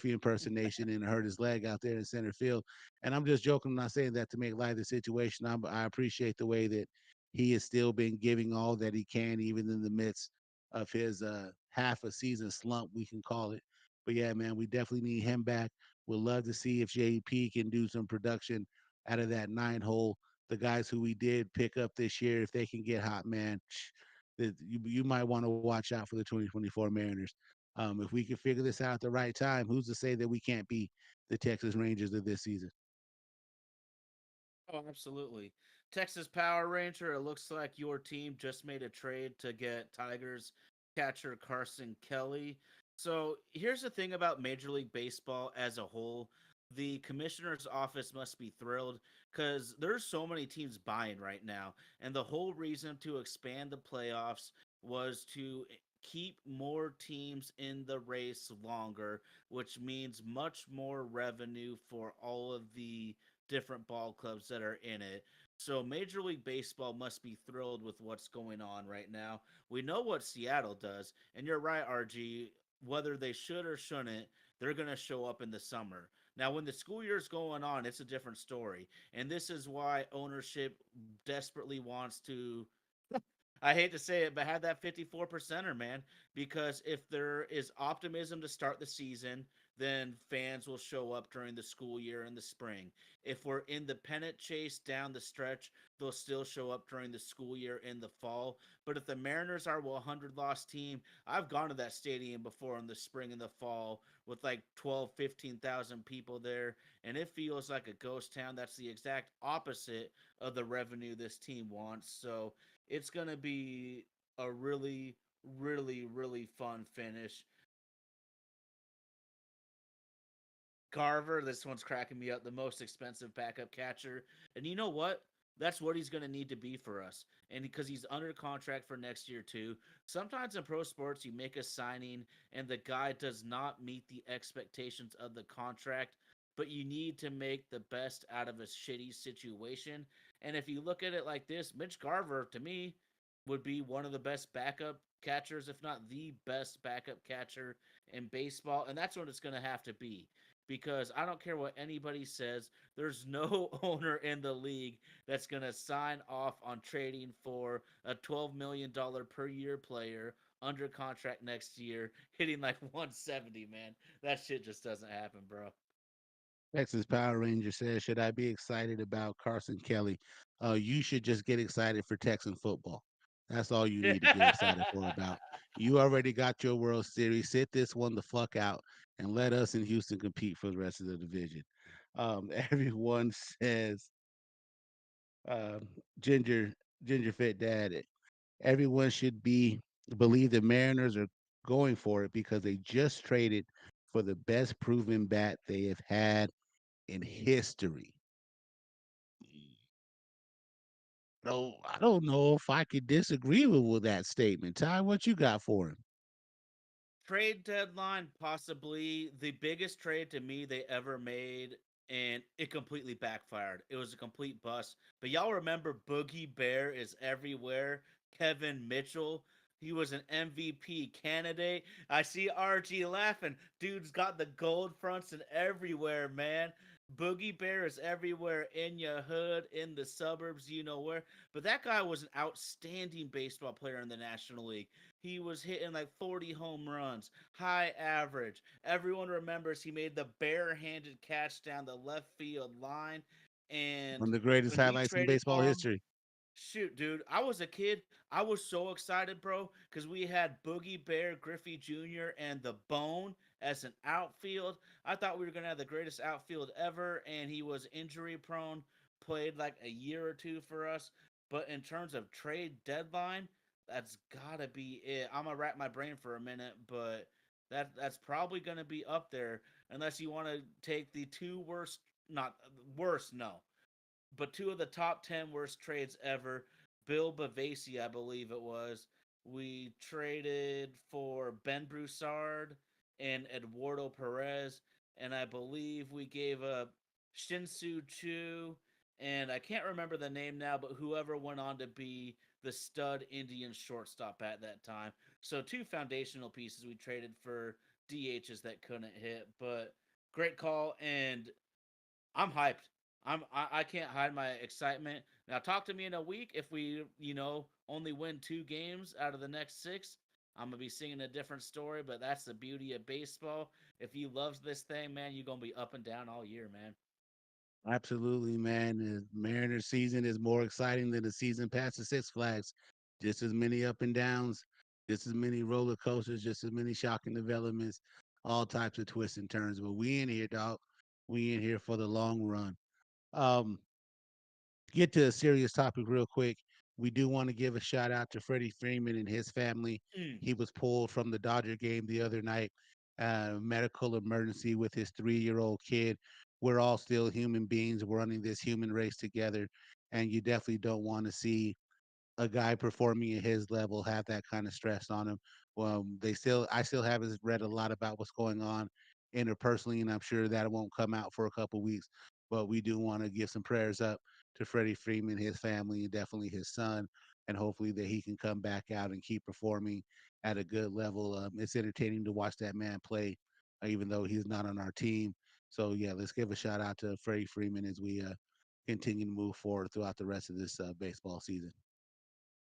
impersonation and hurt his leg out there in center field. And I'm just joking. I'm not saying that to make light of the situation. I appreciate the way that he has still been giving all that he can, even in the midst of his half a season slump, we can call it. But yeah, man, we definitely need him back. We'd love to see if JP can do some production out of that 9 hole. The guys who we did pick up this year, if they can get hot, man, you might want to watch out for the 2024 Mariners. If we can figure this out at the right time, who's to say that we can't be the Texas Rangers of this season? Oh, absolutely. Texas Power Ranger, it looks like your team just made a trade to get Tigers catcher Carson Kelly. So here's the thing about Major League Baseball as a whole. The commissioner's office must be thrilled because there's so many teams buying right now. And the whole reason to expand the playoffs was to keep more teams in the race longer, which means much more revenue for all of the different ball clubs that are in it. So Major League Baseball must be thrilled with what's going on right now. We know what Seattle does, and you're right, RG. Whether they should or shouldn't, they're going to show up in the summer. Now, when the school year's going on, it's a different story. And this is why ownership desperately wants to, I hate to say it, but have that 54 percenter, man. Because if there is optimism to start the season, then fans will show up during the school year in the spring. If we're in the pennant chase down the stretch, they'll still show up during the school year in the fall. But if the Mariners are a 100 loss team, I've gone to that stadium before in the spring and the fall with like 12, 15,000 people there, and it feels like a ghost town. That's the exact opposite of the revenue this team wants. So it's going to be a really, really, really fun finish. Garver, this one's cracking me up. The most expensive backup catcher. And you know what? That's what he's going to need to be for us. And because he's under contract for next year, too. Sometimes in pro sports, you make a signing and the guy does not meet the expectations of the contract, but you need to make the best out of a shitty situation. And if you look at it like this, Mitch Garver, to me, would be one of the best backup catchers, if not the best backup catcher in baseball. And that's what it's going to have to be because I don't care what anybody says. There's no owner in the league that's going to sign off on trading for a $12 million per year player under contract next year, hitting like 170, man. That shit just doesn't happen, bro. Texas Power Ranger says, should I be excited about Carson Kelly? You should just get excited for Texan football. That's all you need to get excited for about. You already got your World Series. Sit this one the fuck out and let us in Houston compete for the rest of the division. Everyone says, um, Ginger Ginger Fit Dad, everyone should be believe the Mariners are going for it because they just traded for the best proven bat they have had in history. No, I don't know if I could disagree with that statement. Ty, what you got for him? Trade deadline, possibly the biggest trade to me they ever made, and it completely backfired. It was a complete bust. But y'all remember Boogie Bear is everywhere. Kevin Mitchell, he was an MVP candidate. I see RG laughing. Dude's got the gold fronts and everywhere, man. Boogie Bear is everywhere in your hood, in the suburbs, you know where. But that guy was an outstanding baseball player in the National League. He was hitting like 40 home runs, high average. Everyone remembers he made the barehanded catch down the left field line. One And of the greatest when we highlights in traded baseball for him, history. shoot, dude, I was a kid. I was so excited, bro, because we had Boogie Bear Griffey Jr. and the Bone as an outfield. I thought we were going to have the greatest outfield ever, and he was injury prone, played like a year or two for us. But in terms of trade deadline, that's got to be it. I'm going to wrap my brain for a minute, but that's probably going to be up there unless you want to take the two worst, not worst, no, but two of the top 10 worst trades ever. Bill Bavasi, I believe it was. We traded for Ben Broussard and Eduardo Perez, and I believe we gave up Shinsu Chu, and I can't remember the name now, but whoever went on to be the stud Indian shortstop at that time. So two foundational pieces we traded for DHs that couldn't hit, but great call, and I'm hyped. I can't hide my excitement. Now talk to me in a week if we, only win 2 games out of the next 6. I'm gonna be singing a different story, but that's the beauty of baseball. If you love this thing, man, you're gonna be up and down all year, man. Absolutely, man. The Mariners season is more exciting than the season past the Six Flags. Just as many up and downs, just as many roller coasters, just as many shocking developments, all types of twists and turns. But we in here, dog. We in here for the long run. Um, get to a serious topic real quick. We do want to give a shout out to Freddie Freeman and his family. Mm. He was pulled from the Dodger game the other night, medical emergency with his 3-year-old kid. We're all still human beings. We're running this human race together, and you definitely don't want to see a guy performing at his level have that kind of stress on him. I still haven't read a lot about what's going on interpersonally, and I'm sure that won't come out for a couple weeks. But we do want to give some prayers up to Freddie Freeman, his family, and definitely his son, and hopefully that he can come back out and keep performing at a good level. It's entertaining to watch that man play, even though he's not on our team. So yeah, let's give a shout out to Freddie Freeman as we continue to move forward throughout the rest of this baseball season.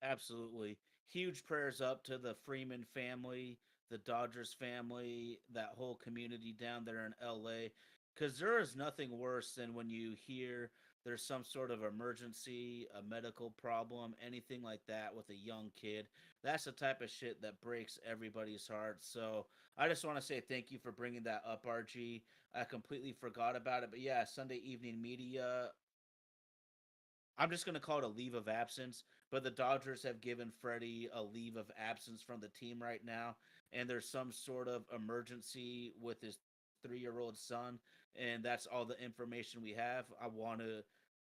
Absolutely. Huge prayers up to the Freeman family, the Dodgers family, that whole community down there in LA. Because there is nothing worse than when you hear there's some sort of emergency, a medical problem, anything like that with a young kid. That's the type of shit that breaks everybody's heart. So I just want to say thank you for bringing that up, RG. I completely forgot about it. But yeah, Sunday evening media, I'm just going to call it a leave of absence, but the Dodgers have given Freddie a leave of absence from the team right now, and there's some sort of emergency with his 3-year-old son, and that's all the information we have.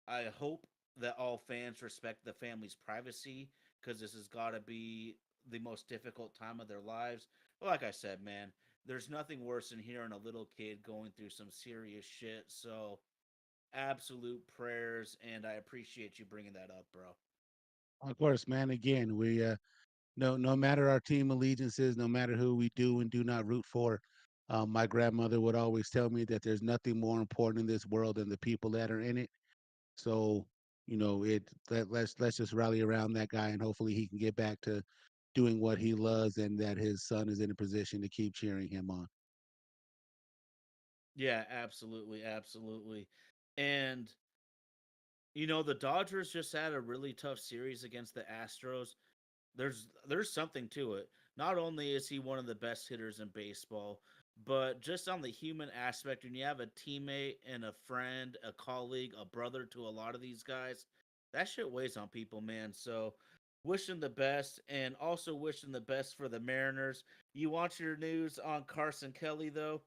I hope that all fans respect the family's privacy because this has got to be the most difficult time of their lives. But like I said, man, there's nothing worse than hearing a little kid going through some serious shit. So absolute prayers, and I appreciate you bringing that up, bro. Of course, man. Again, we no matter our team allegiances, no matter who we do and do not root for, my grandmother would always tell me that there's nothing more important in this world than the people that are in it. So, let's just rally around that guy and hopefully he can get back to doing what he loves and that his son is in a position to keep cheering him on. Yeah, absolutely, absolutely. And the Dodgers just had a really tough series against the Astros. There's something to it. Not only is he one of the best hitters in baseball, but just on the human aspect, when you have a teammate and a friend, a colleague, a brother to a lot of these guys, that shit weighs on people, man. So wish him the best and also wish him the best for the Mariners. You want your news on Carson Kelly though?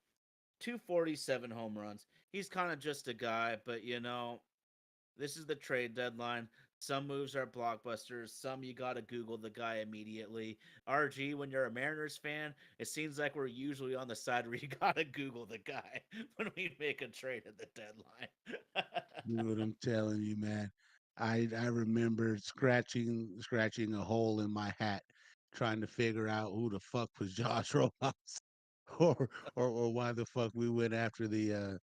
247 home runs. He's kind of just a guy, but this is the trade deadline. Some moves are blockbusters. Some you gotta Google the guy immediately. RG, when you're a Mariners fan, it seems like we're usually on the side where you gotta Google the guy when we make a trade at the deadline. Dude, I'm telling you, man. I remember scratching a hole in my hat, trying to figure out who the fuck was Josh Rojas, or or why the fuck we went after the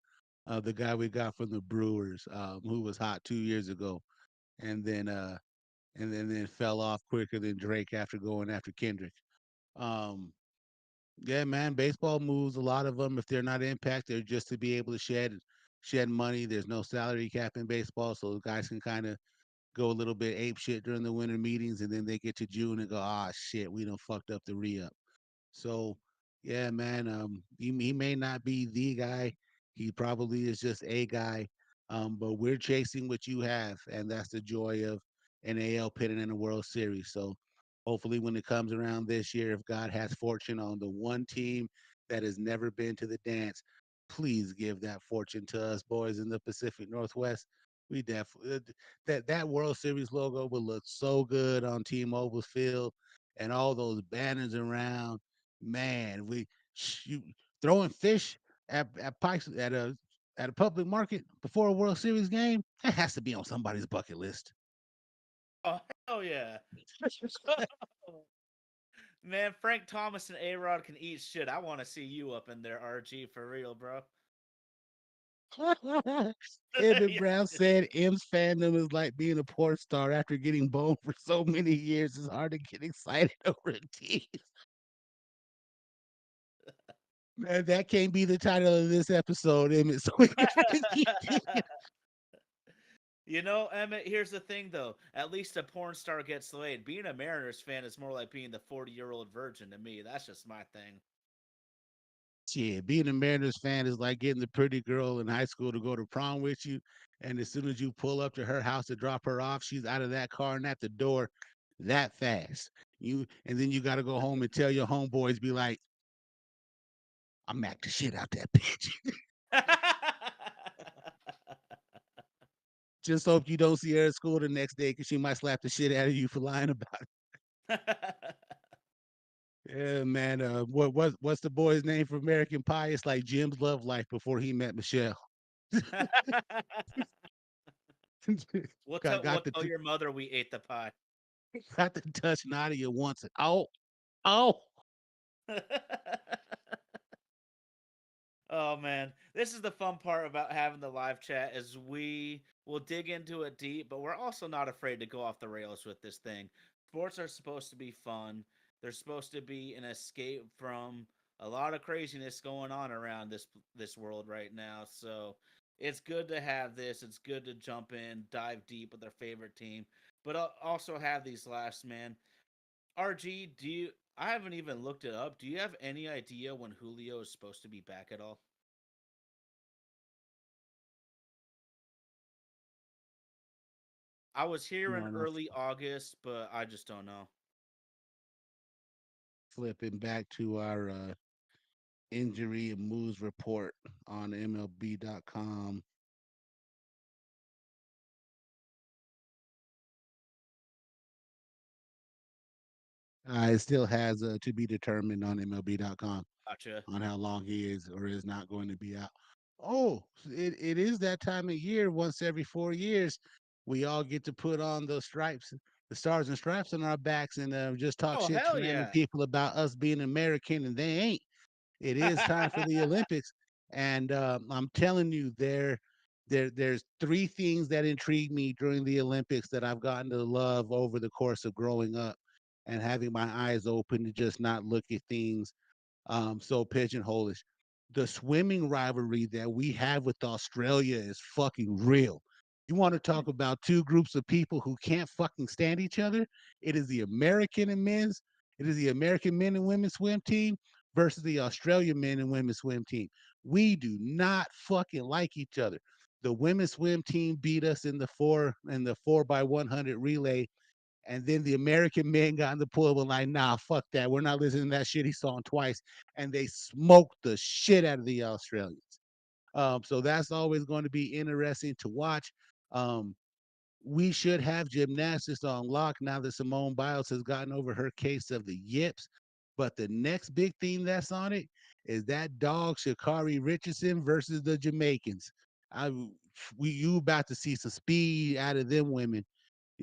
guy we got from the Brewers, who was hot 2 years ago, and then fell off quicker than Drake after going after Kendrick. Um, yeah, man, baseball moves, a lot of them, if they're not impact, they're just to be able to shed money. There's no salary cap in baseball, so guys can kind of go a little bit ape shit during the winter meetings, and then they get to June and go, ah, shit, we done fucked up the re-up. So, yeah, man, he may not be the guy. He probably is just a guy. But we're chasing what you have, and that's the joy of an AL pennant in a World Series. So, hopefully, when it comes around this year, if God has fortune on the one team that has never been to the dance, please give that fortune to us, boys in the Pacific Northwest. We definitely that World Series logo would look so good on T-Mobile's field, and all those banners around. Man, we shoot throwing fish at pikes at a public market before a World Series game. That has to be on somebody's bucket list. Oh hell yeah. Man, Frank Thomas and A Rod can eat shit. I want to see you up in there, RG, for real, bro. Emmett Yeah. Brown said M's fandom is like being a porn star after getting boned for so many years. It's hard to get excited over a tease. Man, that can't be the title of this episode, Emmett. So we can keep digging. Emmett, here's the thing though. At least a porn star gets laid. Being a Mariners fan is more like being the 40-year-old virgin to me. That's just my thing. Shit, being a Mariners fan is like getting the pretty girl in high school to go to prom with you. And as soon as you pull up to her house to drop her off, she's out of that car and at the door that fast. And then you gotta go home and tell your homeboys, be like, I macked the shit out that bitch. Just hope you don't see her at school the next day because she might slap the shit out of you for lying about it. Yeah, man. What's the boy's name for American Pie? It's like Jim's love life before he met Michelle. we'll got tell we'll got the tell your mother we ate the pie. got to touch Nadia once. And, oh. Oh man, this is the fun part about having the live chat is we will dig into it deep, but we're also not afraid to go off the rails with this thing. Sports are supposed to be fun. They're supposed to be an escape from a lot of craziness going on around this world right now. So it's good to have this. It's good to jump in, dive deep with our favorite team, but also have these laughs, man. RG, do you? I haven't even looked it up. Do you have any idea when Julio is supposed to be back at all? I was here in No, no. early August, but I just don't know. Flipping back to our injury and moves report on MLB.com. It still has to be determined on MLB.com Gotcha. on how long he is or is not going to be out. Oh, it is that time of year. Once every 4 years, we all get to put on those stripes, the stars and stripes on our backs, and just talk Oh shit to hell random yeah! people about us being American, and they ain't. It is time for the Olympics, and I'm telling you, there's three things that intrigue me during the Olympics that I've gotten to love over the course of growing up. and having my eyes open to just not look at things so pigeonholish. The swimming rivalry that we have with Australia is fucking real. You want to talk about two groups of people who can't fucking stand each other? It is the American and men's, it is the American men and women's swim team versus the Australian men and women's swim team. We do not fucking like each other. The women's swim team beat us in the 4x100 relay, and then the American men got in the pool and like, nah, fuck that. We're not listening to that shit. He saw him twice. And they smoked the shit out of the Australians. So that's always going to be interesting to watch. Um, we should have gymnastics on lock now that Simone Biles has gotten over her case of the yips. But the next big thing that's on it is that dog Shakari Richardson versus the Jamaicans. I you about to see some speed out of them women.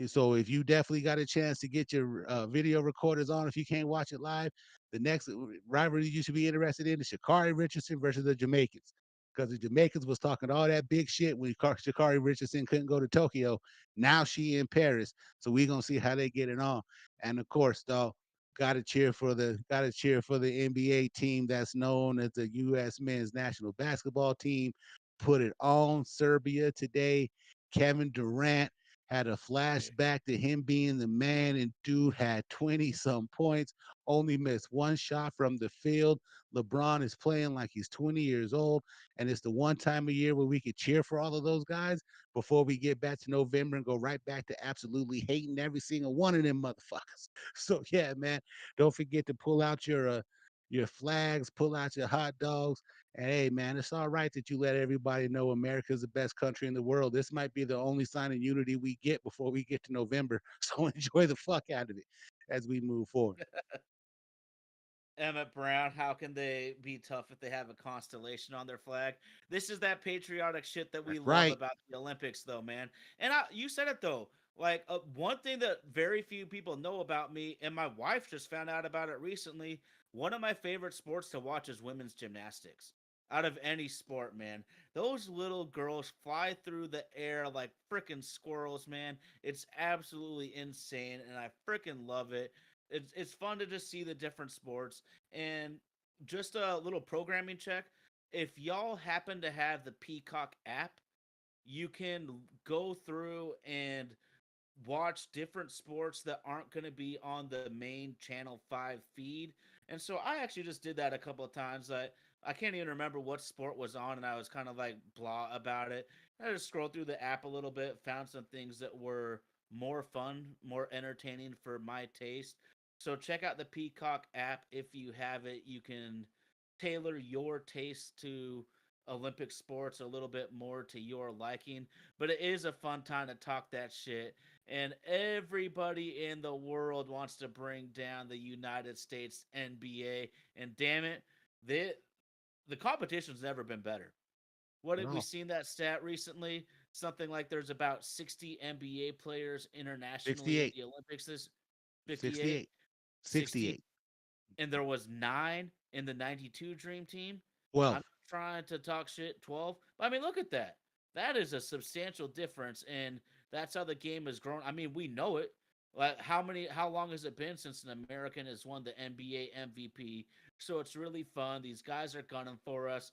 So if you definitely got a chance to get your video recorders on, if you can't watch it live, the next rivalry you should be interested in is Shakari Richardson versus the Jamaicans. Because the Jamaicans was talking all that big shit when Shakari Richardson couldn't go to Tokyo. Now she in Paris, so we gonna see how they get it on. And of course, though, gotta cheer for the NBA team that's known as the U.S. Men's National Basketball Team. Put it on Serbia today. Kevin Durant had a flashback to him being the man, and dude had 20 some points, only missed one shot from the field. LeBron is playing like he's 20 years old, and it's the one time a year where we could cheer for all of those guys before we get back to November and go right back to absolutely hating every single one of them motherfuckers. So yeah, man, don't forget to pull out your flags, pull out your hot dogs, and hey, man, it's all right that you let everybody know America's the best country in the world. This might be the only sign of unity we get before we get to November. So enjoy the fuck out of it as we move forward. Emmett Brown, how can they be tough if they have a constellation on their flag? This is that patriotic shit that we That's love right. about the Olympics, though, man. And you said it though. Like one thing that very few people know about me, and my wife just found out about it recently. One of my favorite sports to watch is women's gymnastics. Out of any sport, man, those little girls fly through the air like freaking squirrels, man. It's absolutely insane, and I freaking love it. It's fun to just see the different sports. And just a little programming check. If y'all happen to have the Peacock app, you can go through and watch different sports that aren't going to be on the main Channel 5 feed. And so I actually just did that a couple of times. I can't even remember what sport was on, and I was kind of like blah about it. I just scrolled through the app a little bit, found some things that were more fun, more entertaining for my taste. So check out the Peacock app if you have it. You can tailor your taste to Olympic sports a little bit more to your liking. But it is a fun time to talk that shit. And everybody in the world wants to bring down the United States NBA. And damn it, the the competition's never been better. What have we No, seen that stat recently? Something like there's about 60 NBA players internationally in 68, the Olympics this 58, 68, 60, 68. and there was 9 in the 92 Dream Team. I'm 12. not trying to talk shit, 12. But I mean, look at that. That is a substantial difference, and that's how the game has grown. I mean, we know it. Like how long has it been since an American has won the NBA MVP? So it's really fun. These guys are gunning for us.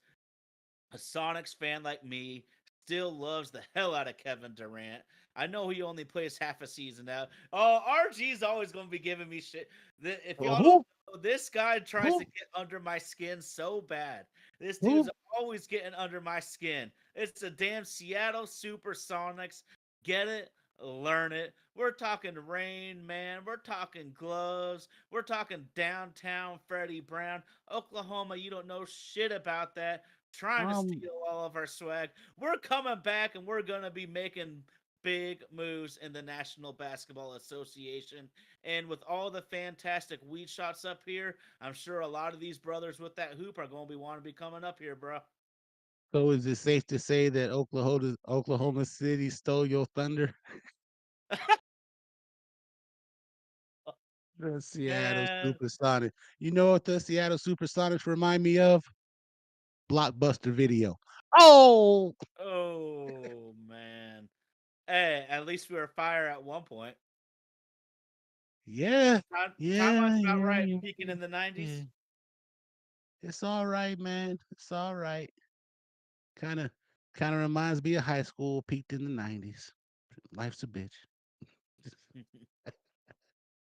A Sonics fan like me still loves the hell out of Kevin Durant. I know he only plays half a season now. Oh, RG's always going to be giving me shit. If y'all don't Who? know, this guy tries to Who? get under my skin so bad. This dude's Who? always getting under my skin. It's a damn Seattle Supersonics. Get it? Learn it. We're talking Rain Man. We're talking gloves. We're talking downtown Freddie Brown. Oklahoma, you don't know shit about that, trying to Um, steal all of our swag. We're coming back and we're going to be making big moves in the National Basketball Association. And with all the fantastic weed shots up here, I'm sure a lot of these brothers with that hoop are going to be wanting to be coming up here, bro. so is it safe to say that Oklahoma City stole your thunder? The Seattle Man, Supersonics. You know what the Seattle Supersonics remind me of? Blockbuster Video. Oh, oh man. Hey, at least we were fire at one point. Yeah, Timeline's yeah, about yeah, right. yeah, Peaking yeah. in the Yeah. 90s. It's all right, man. It's all right. Kind of, kind of reminds me of high school. Peaked in the '90s. Life's a bitch.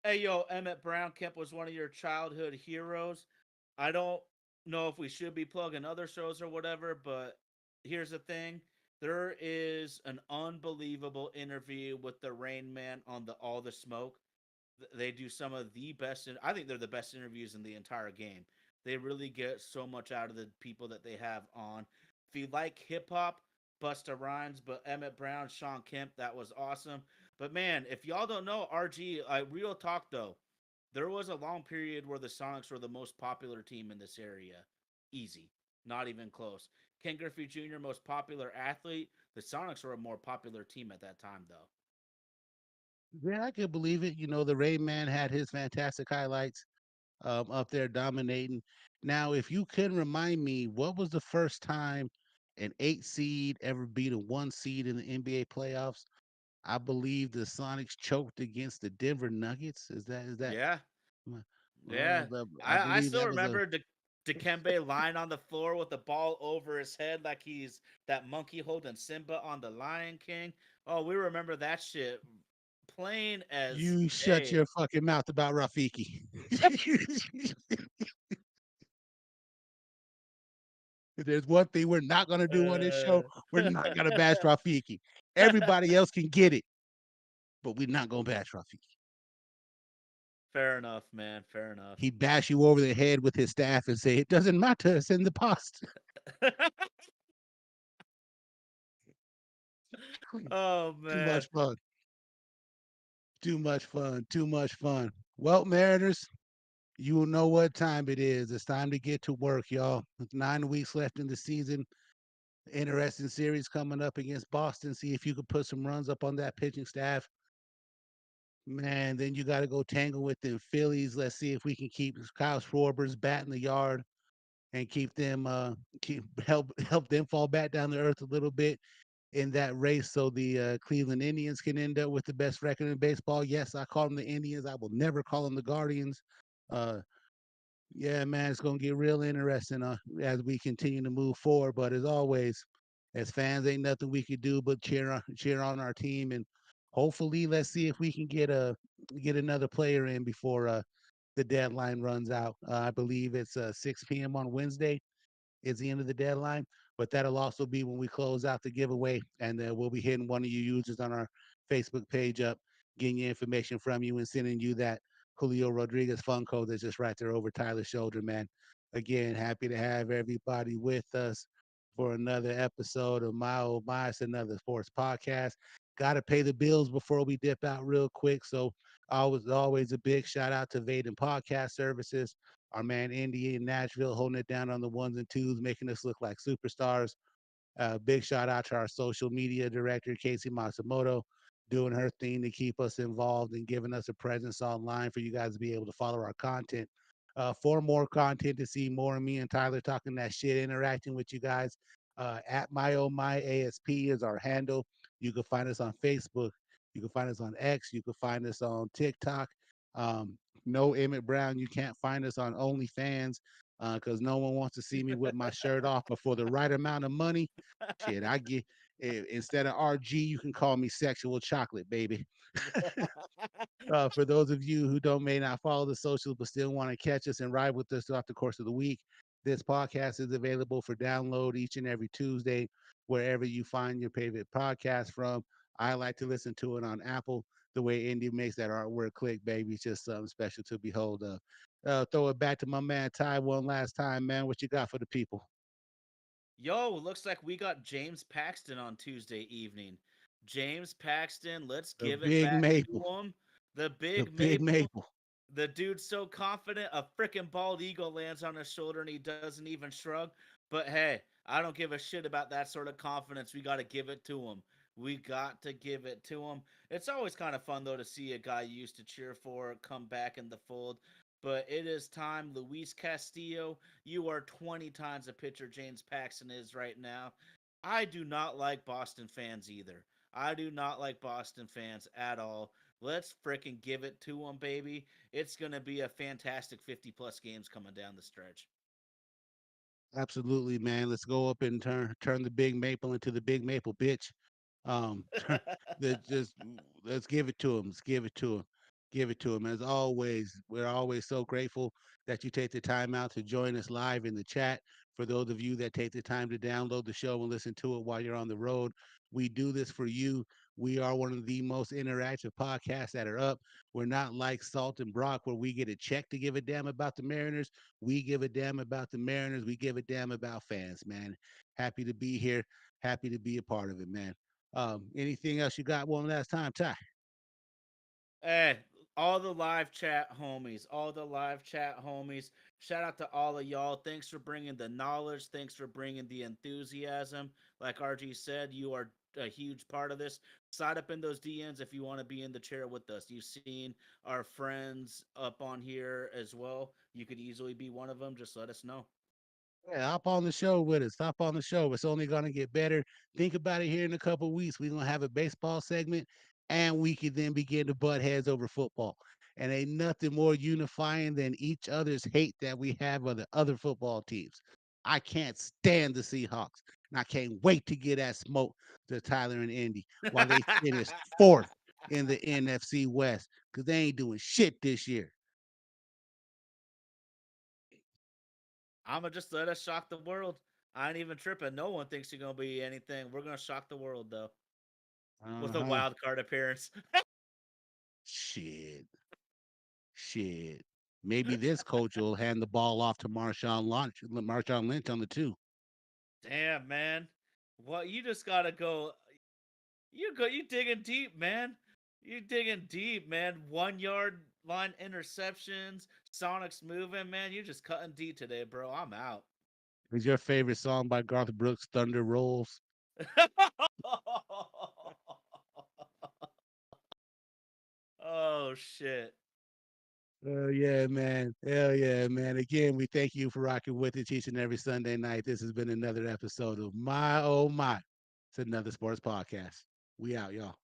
Hey, yo, Emmett Brown Kemp was one of your childhood heroes. I don't know if we should be plugging other shows or whatever, but here's the thing. There is an unbelievable interview with the Rain Man on the All the Smoke. They do some of the best. I think they're the best interviews in the entire game. They really get so much out of the people that they have on. If you like hip hop, Busta Rhymes, but Emmett Brown, Sean Kemp, that was awesome. But man, if y'all don't know RG, real talk though, there was a long period where the Sonics were the most popular team in this area. Easy, not even close. Ken Griffey Jr., most popular athlete. The Sonics were a more popular team at that time, though. Yeah, I could believe it. The Rain Man had his fantastic highlights up there dominating. Now, if you can remind me, what was the first time an 8 seed ever beat a 1 seed in the NBA playoffs? I believe the Sonics choked against the Denver Nuggets. Is that? Yeah, uh, yeah. I I believe still that was a remember Dikembe lying on the floor with the ball over his head like he's that monkey holding Simba on the Lion King. Oh, we remember that shit plain as you shut day. your fucking mouth about Rafiki. If there's one thing we're not gonna do on this show, we're not gonna bash Rafiki. Everybody else can get it, but we're not gonna bash Rafiki. Fair enough, man. Fair enough. He'd bash you over the head with his staff and say, "It doesn't matter. It's in the past." Oh Too man. much fun. Too much fun. Too much fun. Well, Mariners, you will know what time it is. It's time to get to work, y'all. With 9 weeks left in the season. Interesting series coming up against Boston. See if you could put some runs up on that pitching staff. Man, then you got to go tangle with the Phillies. Let's see if we can keep Kyle Schwarber's bat in the yard and keep them help them fall back down to earth a little bit in that race, so the Cleveland Indians can end up with the best record in baseball. Yes, I call them the Indians. I will never call them the Guardians. Uh, yeah, man, it's gonna get real interesting as we continue to move forward. But as always, as fans, ain't nothing we could do but cheer on our team, and hopefully, let's see if we can get another player in before the deadline runs out. I believe it's 6 p.m. on Wednesday is the end of the deadline, but that'll also be when we close out the giveaway, and we'll be hitting one of you users on our Facebook page up, getting your information from you and sending you that Julio Rodriguez fun code that's just right there over Tyler's shoulder, man. Again, happy to have everybody with us for another episode of My Oh My. It's another sports podcast. Got to pay the bills before we dip out real quick. So always a big shout out to Vaden Podcast Services, our man Indy in Nashville holding it down on the ones and twos, making us look like superstars. Big shout out to our social media director, Casey Matsumoto, doing her thing to keep us involved and giving us a presence online for you guys to be able to follow our content. For more content to see more of me and Tyler talking that shit, interacting with you guys, at My Oh My ASP is our handle. You can find us on Facebook. You can find us on X. You can find us on TikTok. Um, no Emmett Brown. You can't find us on OnlyFans because no one wants to see me with my shirt off. But for the right amount of money, shit, I get instead of RG, you can call me sexual chocolate, baby. For those of you who don't may not follow the socials but still want to catch us and ride with us throughout the course of the week, this podcast is available for download each and every Tuesday, wherever you find your favorite podcast from. I like to listen to it on Apple. The way Indy makes that artwork click, baby, it's just something special to behold. Throw it back to my man Ty one last time, man. What you got for the people? Yo, looks like we got James Paxton on Tuesday evening. James Paxton, let's The give it Big back to Maple. him. The The big Big Maple. Maple. The dude's so confident, a freaking bald eagle lands on his shoulder and he doesn't even shrug. But hey, I don't give a shit about that sort of confidence. We got to give it to him. We got to give it to him. It's always kind of fun, though, to see a guy you used to cheer for come back in the fold. But it is time. Luis Castillo, you are 20 times the pitcher James Paxton is right now. I do not like Boston fans either. I do not like Boston fans at all. Let's freaking give it to them, baby. It's going to be a fantastic 50 plus games coming down the stretch. Absolutely, man. Let's go up and turn the Big Maple into the Big Maple, bitch. Just let's give it to him. Let's give it to him. Give it to him. As always, we're always so grateful that you take the time out to join us live in the chat. For those of you that take the time to download the show and listen to it while you're on the road, we do this for you. We are one of the most interactive podcasts that are up. We're not like Salt and Brock, where we get a check to give a damn about the Mariners. We give a damn about the Mariners. We give a damn about fans, man. Happy to be here. Happy to be a part of it, man. Anything else you got one last time, Ty? Hey, all the live chat homies, all the live chat homies. Shout out to all of y'all. Thanks for bringing the knowledge. Thanks for bringing the enthusiasm. Like RG said, you are a huge part of this. Slide up in those DMs if you want to be in the chair with us. You've seen our friends up on here as well. You could easily be one of them. Just let us know. Yeah, hop on the show with us. Hop on the show. It's only going to get better. Think about it here in a couple weeks. We're going to have a baseball segment, and we can then begin to butt heads over football. And ain't nothing more unifying than each other's hate that we have of the other football teams. I can't stand the Seahawks, and I can't wait to get that smoke to Tyler and Indy while they finish fourth in the NFC West because they ain't doing shit this year. I'ma just let us shock the world. I ain't even tripping. No one thinks you're gonna be anything. We're gonna shock the world though with a Uh-huh. wild card appearance. Shit. Shit. Maybe this coach will hand the ball off to Marshawn Lynch on the two. Damn, man. What you just gotta go. You digging deep, man. You digging deep, man. 1 yard line interceptions. Sonic's moving, man. You just cutting deep today, bro. I'm out. Is your favorite song by Garth Brooks Thunder Rolls? Oh shit. Oh yeah, man. Hell yeah, man. Again, we thank you for rocking with us each and every Sunday night. This has been another episode of My Oh My. It's another sports podcast. We out, y'all.